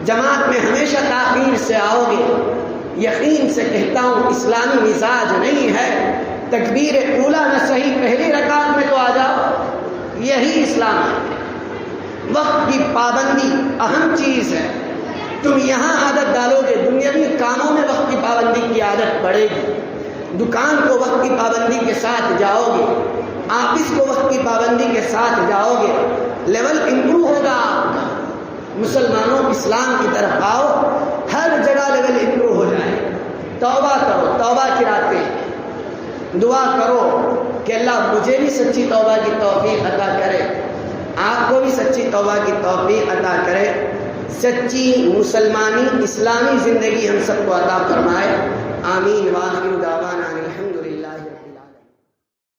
جماعت میں ہمیشہ تاخیر سے آؤ گے، یقین سے کہتا ہوں اسلامی مزاج نہیں ہے۔ تکبیر اولیٰ نہ صحیح پہلی رکعت میں تو آ جاؤ، یہی اسلام ہے۔ وقت کی پابندی اہم چیز ہے۔ تم یہاں عادت ڈالو گے، دنیاوی کاموں میں وقت کی پابندی کی عادت پڑے گی، دکان کو وقت کی پابندی کے ساتھ جاؤ گے، آفس کو وقت کی پابندی کے ساتھ جاؤ گے، لیول امپروو ہوگا آپ کا۔ مسلمانوں اسلام کی طرف آؤ، ہر جگہ لیول امپروو ہو جائے۔ توبہ کرو، توبہ کی راتیں، دعا کرو کہ اللہ مجھے بھی سچی توبہ کی توفیق عطا کرے، آپ کو بھی سچی توبہ کی توفیق عطا کرے، سچی مسلمانی اسلامی زندگی ہم سب کو عطا فرمائے۔ آمین۔ وآخر دعوانا